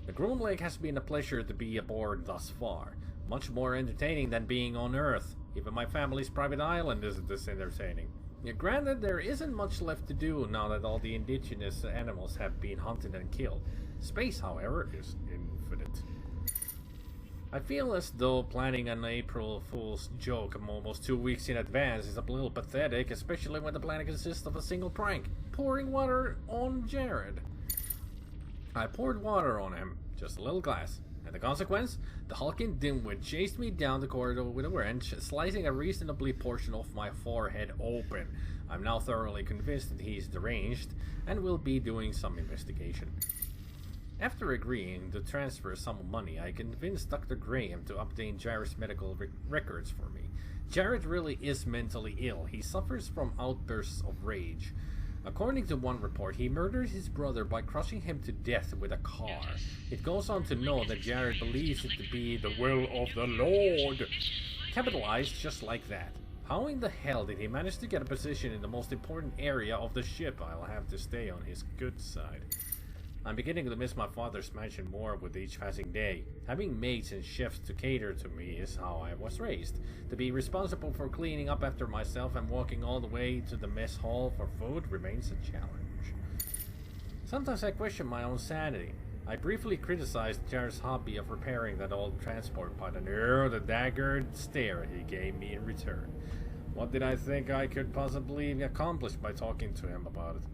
The Groom Lake has been a pleasure to be aboard thus far. Much more entertaining than being on Earth. Even my family's private island isn't this entertaining. Granted, there isn't much left to do now that all the indigenous animals have been hunted and killed. Space, however, is infinite. I feel as though planning an April Fool's joke almost 2 weeks in advance is a little pathetic, especially when the plan consists of a single prank, pouring water on Jared. I poured water on him, just a little glass, and the consequence? The hulking dimwit chased me down the corridor with a wrench, slicing a reasonably portion of my forehead open. I'm now thoroughly convinced that he's deranged, and will be doing some investigation. After agreeing to transfer some money, I convinced Dr. Graham to update Jared's medical records for me. Jared really is mentally ill. He suffers from outbursts of rage. According to one report, he murdered his brother by crushing him to death with a car. It goes on to note that Jared believes it to be the will of the Lord. Capitalized just like that. How in the hell did he manage to get a position in the most important area of the ship? I'll have to stay on his good side. I'm beginning to miss my father's mansion more with each passing day. Having maids and chefs to cater to me is how I was raised. To be responsible for cleaning up after myself and walking all the way to the mess hall for food remains a challenge. Sometimes I question my own sanity. I briefly criticized Jared's hobby of repairing that old transport pod and the daggered stare he gave me in return. What did I think I could possibly accomplish by talking to him about it?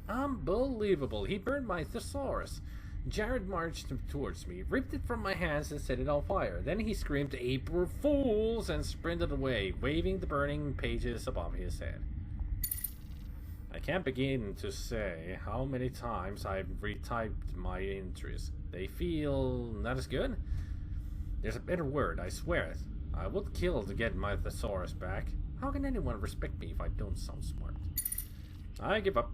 Unbelievable. He burned my thesaurus. Jared marched towards me, ripped it from my hands and set it on fire. Then he screamed, "April Fools!" and sprinted away, waving the burning pages above his head. I can't begin to say how many times I've retyped my entries. They feel not as good. There's a better word, I swear it. I would kill to get my thesaurus back. How can anyone respect me if I don't sound smart? I give up.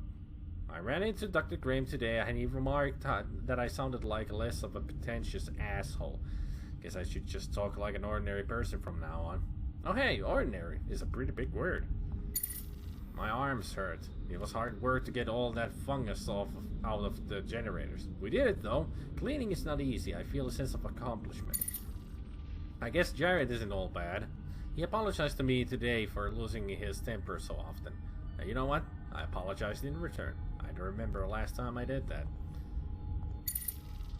I ran into Dr. Graham today and he remarked that I sounded like less of a pretentious asshole. Guess I should just talk like an ordinary person from now on. Oh hey, ordinary is a pretty big word. My arms hurt. It was hard work to get all that fungus out of the generators. We did it though. Cleaning is not easy. I feel a sense of accomplishment. I guess Jared isn't all bad. He apologized to me today for losing his temper so often. Now, you know what? I apologized in return. I don't remember the last time I did that.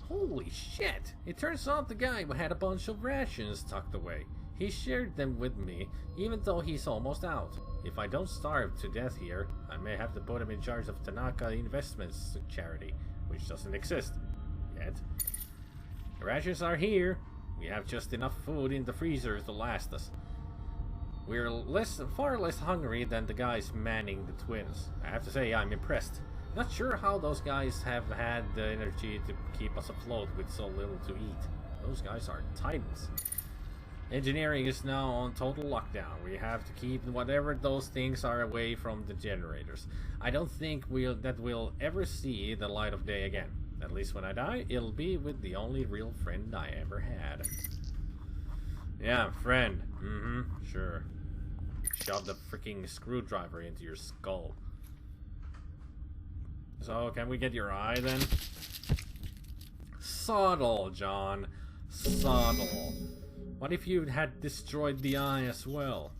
Holy shit! It turns out the guy had a bunch of rations tucked away. He shared them with me, even though he's almost out. If I don't starve to death here, I may have to put him in charge of Tanaka Investments charity, which doesn't exist yet. The rations are here. We have just enough food in the freezer to last us. We're far less hungry than the guys manning the twins. I have to say, I'm impressed. Not sure how those guys have had the energy to keep us afloat with so little to eat. Those guys are titans. Engineering is now on total lockdown. We have to keep whatever those things are away from the generators. I don't think we'll ever see the light of day again. At least when I die, it'll be with the only real friend I ever had. Yeah, friend. Sure. Shove the freaking screwdriver into your skull. So, can we get your eye then? Subtle, John. Subtle. What if you had destroyed the eye as well?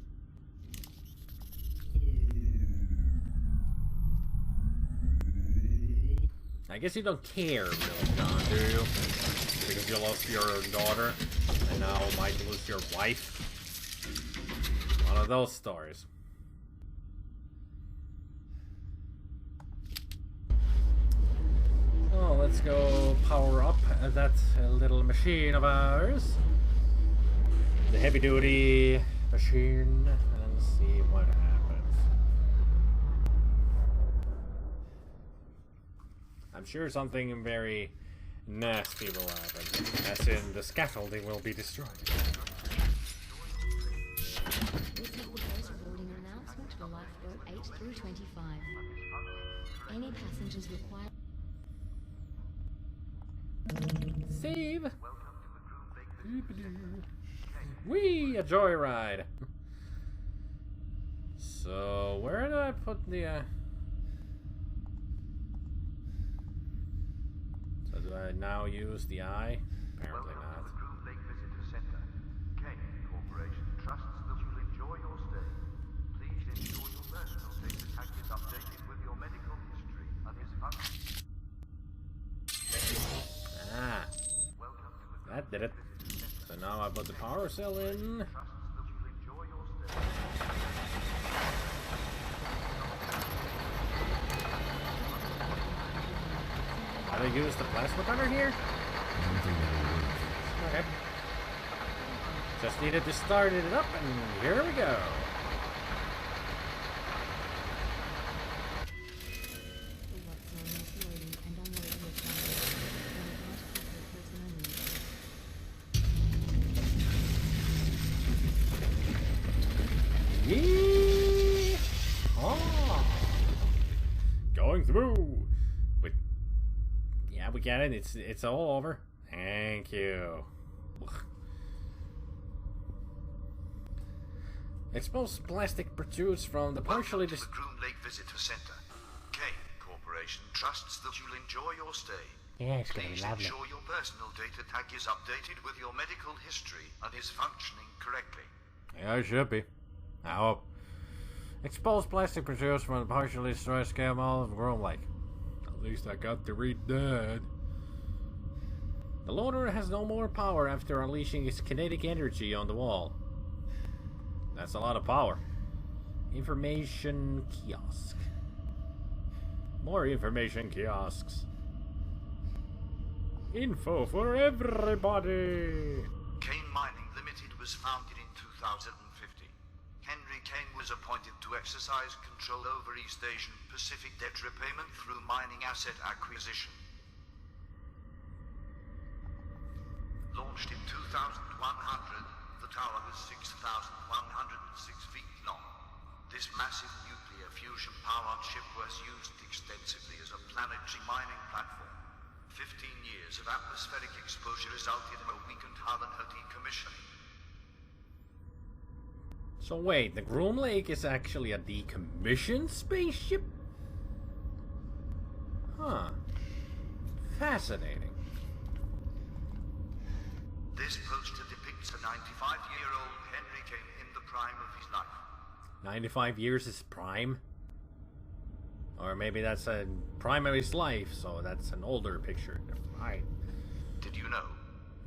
I guess you don't care, really, John, do you? Because you lost your daughter, and now might lose your wife? One of those stories. So, let's go power up that little machine of ours. The heavy-duty machine, and see what happens. I'm sure something very nasty will happen, as in the scaffolding will be destroyed. Boarding announcement for lifeboat 8 through 25. Any passengers required. Save! Whee! A joyride! So, where did I put the, So do I now use the eye? Apparently not. Corporation trusts that you'll enjoy your stay. Please ensure your personal data tag is updated with your medical history and is functioning. Ah! That did it. So now I put the power cell in. How do I use the plasma cutter here? Okay. Just needed to start it up, and here we go. Going through. But yeah, we get it. It's all over. Thank you. Exposed plastic protrudes from the partially Welcome to the Groom Lake Visitor Center. Kane Corporation trusts that you'll enjoy your stay. Yeah, it's gonna be Please lovely. ensure your personal data tag is updated with your medical history and is functioning correctly. Yeah, it should be. I hope. Exposed plastic protrudes from the partially destroyed scale model of Groom Lake. At least I got to read that. The loader has no more power after unleashing its kinetic energy on the wall. That's a lot of power. Information kiosk. More information kiosks. Info for everybody! Kane Mining Limited was founded in 2050. Henry Kane was appointed to exercise control over East Asian Pacific debt repayment through mining asset acquisition. Launched in 2100, the The tower was 6,106 feet long. This massive nuclear fusion-powered ship was used extensively as a planetary mining platform. 15 years of atmospheric exposure resulted in a weakened hull and her decommissioning. So wait, the Groom Lake is actually a decommissioned spaceship? Huh. Fascinating. This poster depicts a 95-year-old Henry Kane in the prime of his life. 95 years is prime? Or maybe that's a prime of his life, so that's an older picture. Right. Did you know?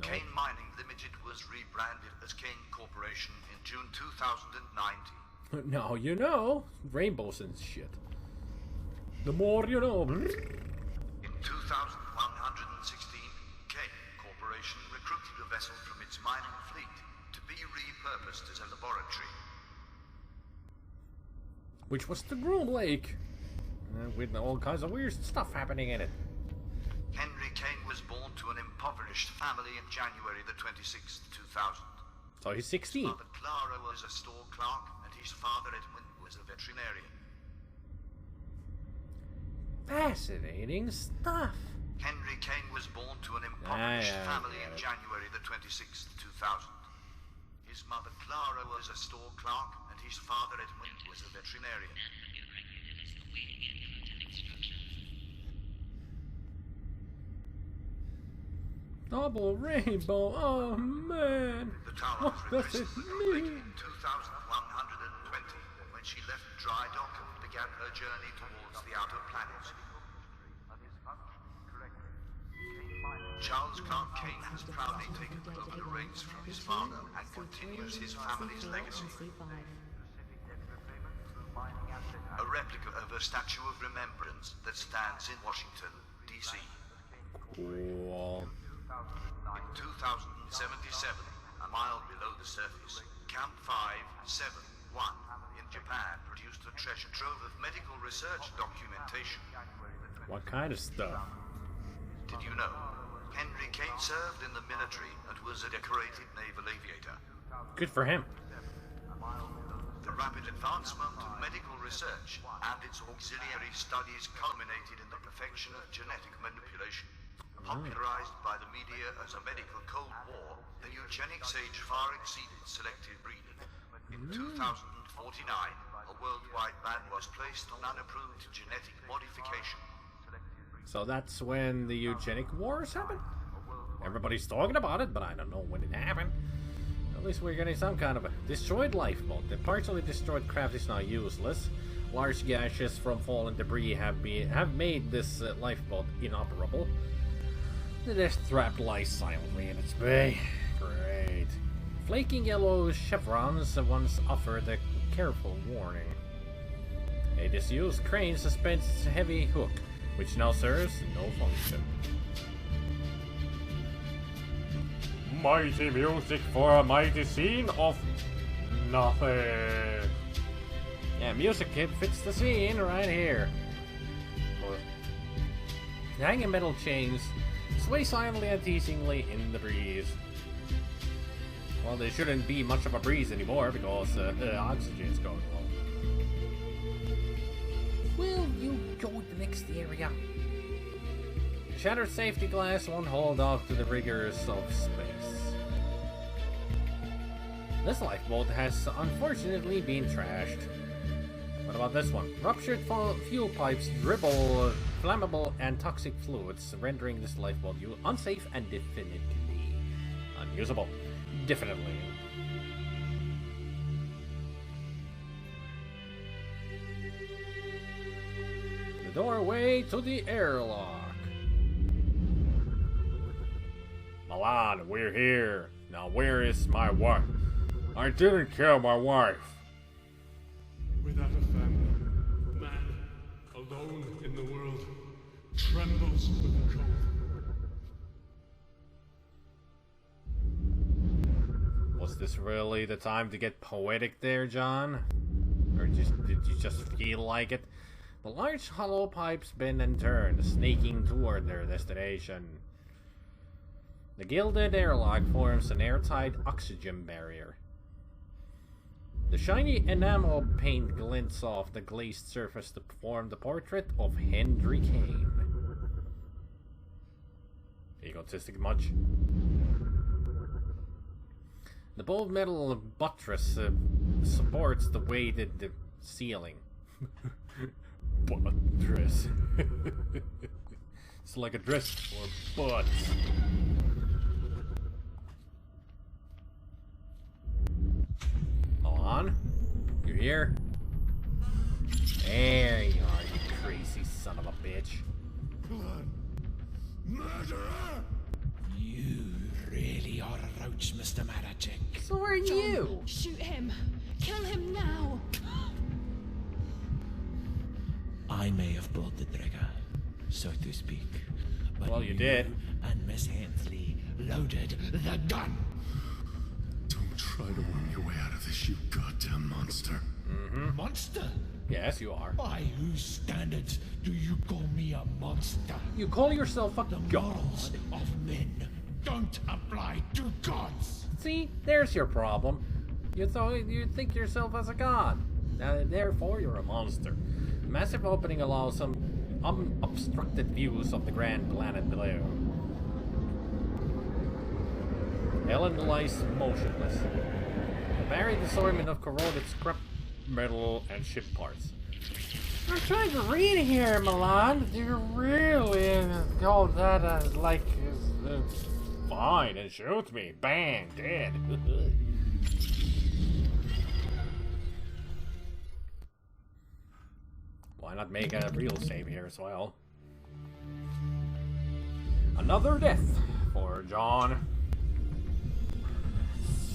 No. Kane Mining Limited was rebranded as Kane Corporation in June 2019. Now you know. Rainbows and shit. The more you know. In 2116, Kane Corporation recruited a vessel from its mining fleet to be repurposed as a laboratory. Which was the Groom Lake. With all kinds of weird stuff happening in it. Henry Kane was born to an impoverished family in January the 26th, 2000. So he's 16. His mother Clara was a store clerk, and his father Edmund was a veterinarian. Fascinating stuff. Henry Kane was born to an impoverished family in January the 26th, 2000. His mother Clara was a store clerk, and his father Edmund was a veterinarian. Double rainbow, oh man! The tower What was does it completed mean? in 2120 when she left dry dock and began her journey towards the outer planets. Charles Clark Kane has proudly taken over the reins from his father and continues his family's legacy. A replica of a statue of remembrance that stands in Washington, D.C. Cool. In 2077, a mile below the surface, Camp 571 in Japan produced a treasure trove of medical research documentation. What kind of stuff? Did you know? Henry Kane served in the military and was a decorated naval aviator. Good for him. The rapid advancement of medical research and its auxiliary studies culminated in the perfection of genetic manipulation. Popularized by the media as a medical Cold War, the eugenics age far exceeded selective breeding. In 2049, a worldwide ban was placed on unapproved genetic modification. So that's when the eugenic wars happened? Everybody's talking about it, but I don't know when it happened. At least we're getting some kind of a destroyed lifeboat. The partially destroyed craft is now useless. Large gashes from fallen debris have made this lifeboat inoperable. The death trap lies silently in its bay. Great. Flaking yellow chevrons once offered a careful warning. A disused crane suspends its heavy hook, which now serves no function. Mighty music for a mighty scene of nothing. Yeah, music kit fits the scene right here. The hanging metal chains sway silently and teasingly in the breeze. Well, there shouldn't be much of a breeze anymore because the oxygen's going low. Will you go to the next area? The shattered safety glass won't hold up to the rigors of space. This lifeboat has unfortunately been trashed. What about this one? Ruptured fuel pipes dribble flammable and toxic fluids, rendering this lifeboat unsafe and definitely unusable. Definitely. The doorway to the airlock. Milan, we're here. Now where is my wife? I didn't kill my wife. Without a family, man, alone in the world, trembles with the cold. Was this really the time to get poetic there, John? Or did you just feel like it? The large hollow pipes bend and turn, snaking toward their destination. The gilded airlock forms an airtight oxygen barrier. The shiny enamel paint glints off the glazed surface to form the portrait of Henry Kane. Egotistic much? The bold metal buttress supports the weighted ceiling. Buttress. It's like a dress for butts. On. You're here? There you are, you crazy son of a bitch. Blood. Murderer! You really are a roach, Mr. Maracek. So are you! Shoot him! Kill him now! I may have pulled the trigger, so to speak. But Well, you did. And Miss Hensley loaded the gun. Don't try to worm your way out of this, you goddamn monster. Monster? Yes, you are. By whose standards do you call me a monster? You call yourself a The god. morals of men don't apply to gods. See, there's your problem. You think yourself as a god. Therefore, you're a monster. The massive opening allows some unobstructed views of the grand planet below. Ellen lies motionless. A varied assortment of corroded scrap metal and ship parts. I'm trying to read here, Milan. You really go that like fine and shoot me. Bang, dead. Why not make a real save here as well? Another death for John.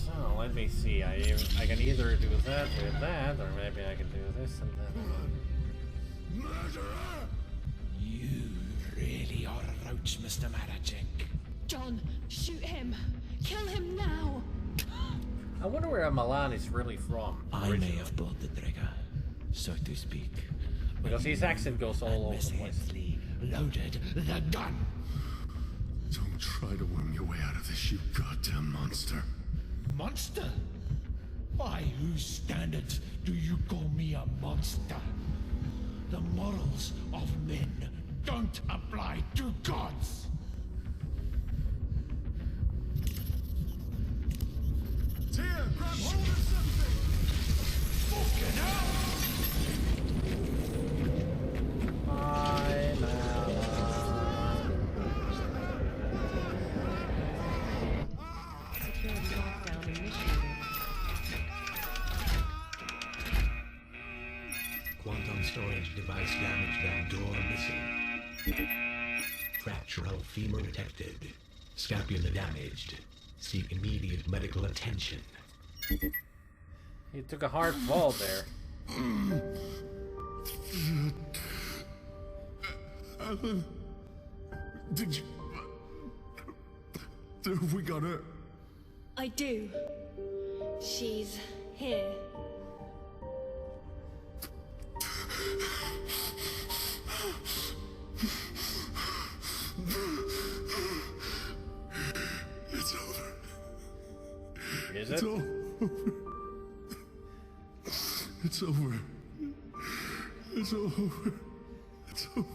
So let me see. I can either do that with that, or maybe I can do this and then. Murderer! You really are a roach, Mr. Maracek. John, shoot him! Kill him now! I wonder where Milan is really from. I may have pulled the trigger, so to speak. Because his accent goes all over Miss the place. Hensley loaded the gun. Don't try to worm your way out of this, you goddamn monster. Monster? By whose standards do you call me a monster? The morals of men don't apply to gods. Here, grab hold of something! Fucking hell! Bye, Milan. Security lockdown initiated. Quantum storage device damaged and door missing. Fractural femur detected. Scapula damaged. Seek immediate medical attention. He took a hard fall there. Alan, did you... Have we got her? I do. She's here. It's over. Is It's it? all over. It's over. It's all over. It's over.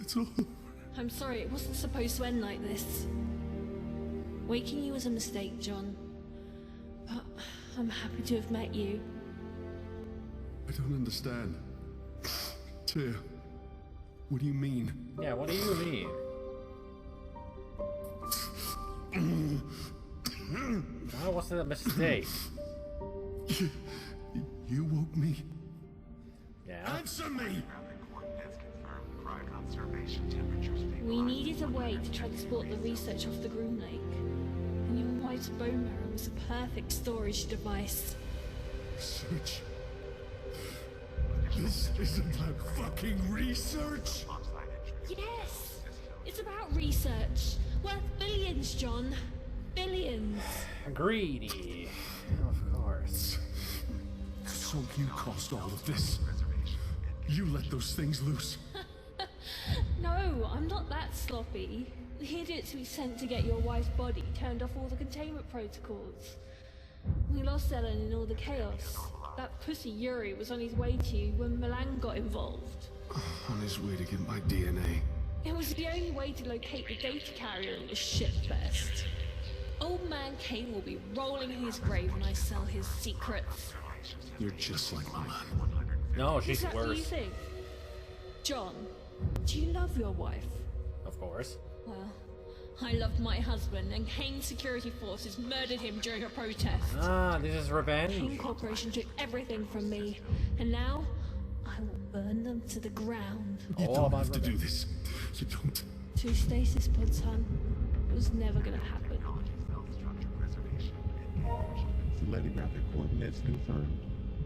It's all over. I'm sorry, it wasn't supposed to end like this. Waking you was a mistake, John. But I'm happy to have met you. I don't understand. Tyr, what do you mean? Yeah, what do you mean? How was it a mistake? You woke me. Yeah. Answer me! We needed a way to transport the research off the Groom Lake. And your wife's bone marrow was a perfect storage device. Research? This isn't about fucking research! Yes! It's about research. Worth billions, John. Billions. Greedy. Of course. So you caused all of this? You let those things loose? No, I'm I'm not that sloppy. The idiots we sent to get your wife's body turned off all the containment protocols. We lost Ellen in all the chaos. That pussy Yuri was on his way to you when Milan got involved. On his way to get my DNA. It was the only way to locate the data carrier in this shitfest. Old man Kane will be rolling in his grave when I sell his secrets. You're just like Milan. No, she's Is that what you worse. think? John, do you love your wife? Of course. Well, I loved my husband, and Kane's security forces murdered him during a protest. Ah, this is revenge. Kane Corporation took everything from me, and now I will burn them to the ground. You don't have to do this. You don't. 2 stasis pods, hon. It was never gonna happen. Celedigraphic coordinates confirmed.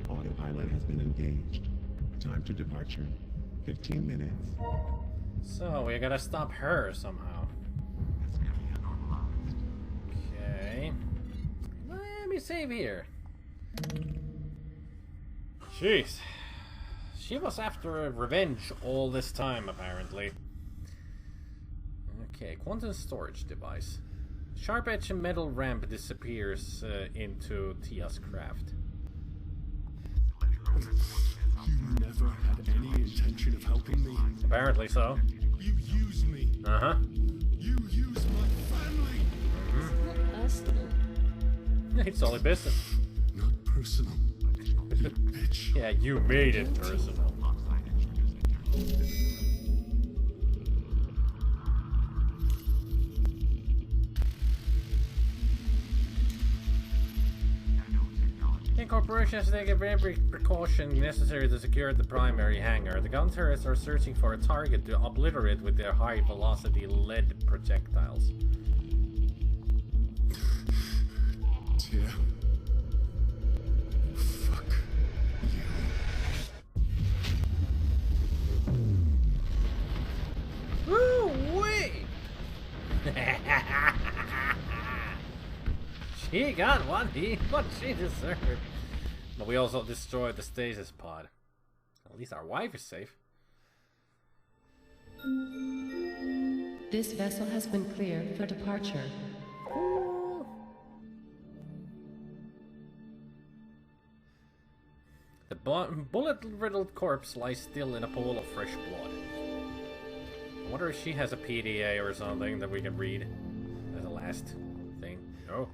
Autopilot has been engaged. Time to departure. 15 minutes. So, we gotta stop her somehow. Okay. Let me save here. Jeez. She was after revenge all this time, apparently. Okay, quantum storage device. Sharp edge metal ramp disappears into Tia's craft. You never had any intention of helping me. Apparently so. You used me. Uh-huh. You used my family. Personal. It's only business. Not personal. You bitch. Yeah, you made it personal. The corporation has taken every precaution necessary to secure the primary hangar. The gun turrets are searching for a target to obliterate with their high-velocity lead projectiles. Yeah. Fuck you. Woo-wee! She got what she deserved. But we also destroyed the stasis pod. At least our wife is safe. This vessel has been cleared for departure. The bullet-riddled corpse lies still in a pool of fresh blood. I wonder if she has a PDA or something that we can read as a last thing. No.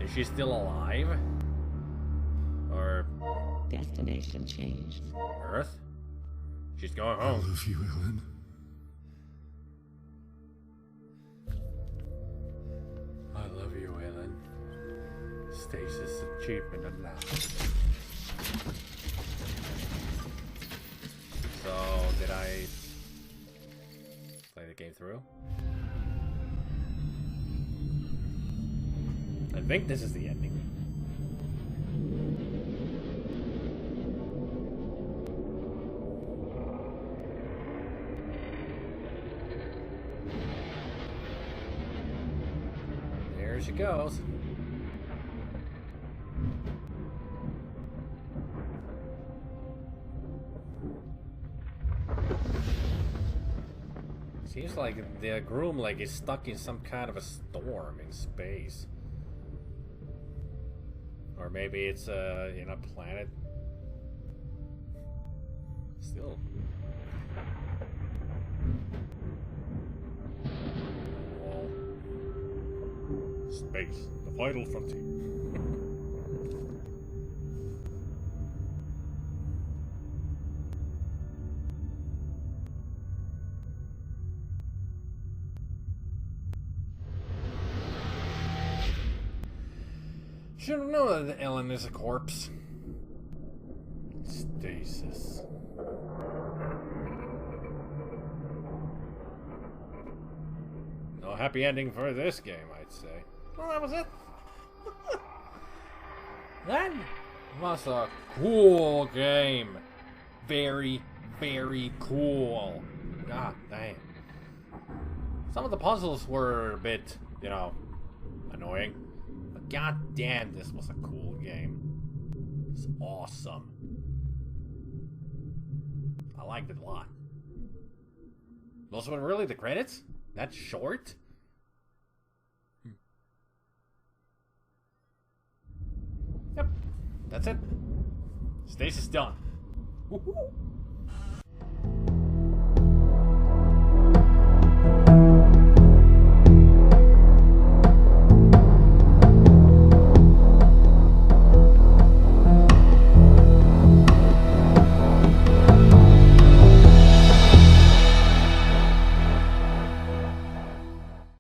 Is she still alive? Or... Destination changed. Earth? She's going I home. love you, Ellen. I love you, Ellen. Stasis achievement unlocked. So, did I play the game through? I think this is the ending. There she goes. Seems like the groom leg is stuck in some kind of a storm in space. Or maybe it's in a planet. Still. Wall. Space, the vital frontier. Shouldn't know that Ellen is a corpse. Stasis. No happy ending for this game, I'd say. Well, that was it. That was a cool game. Very, very cool. God damn. Some of the puzzles were a bit, you know, annoying. But god damn, this was a cool game. It's awesome. I liked it a lot. Those were really the credits? That short? Yep. That's it. Stasis done. Woohoo!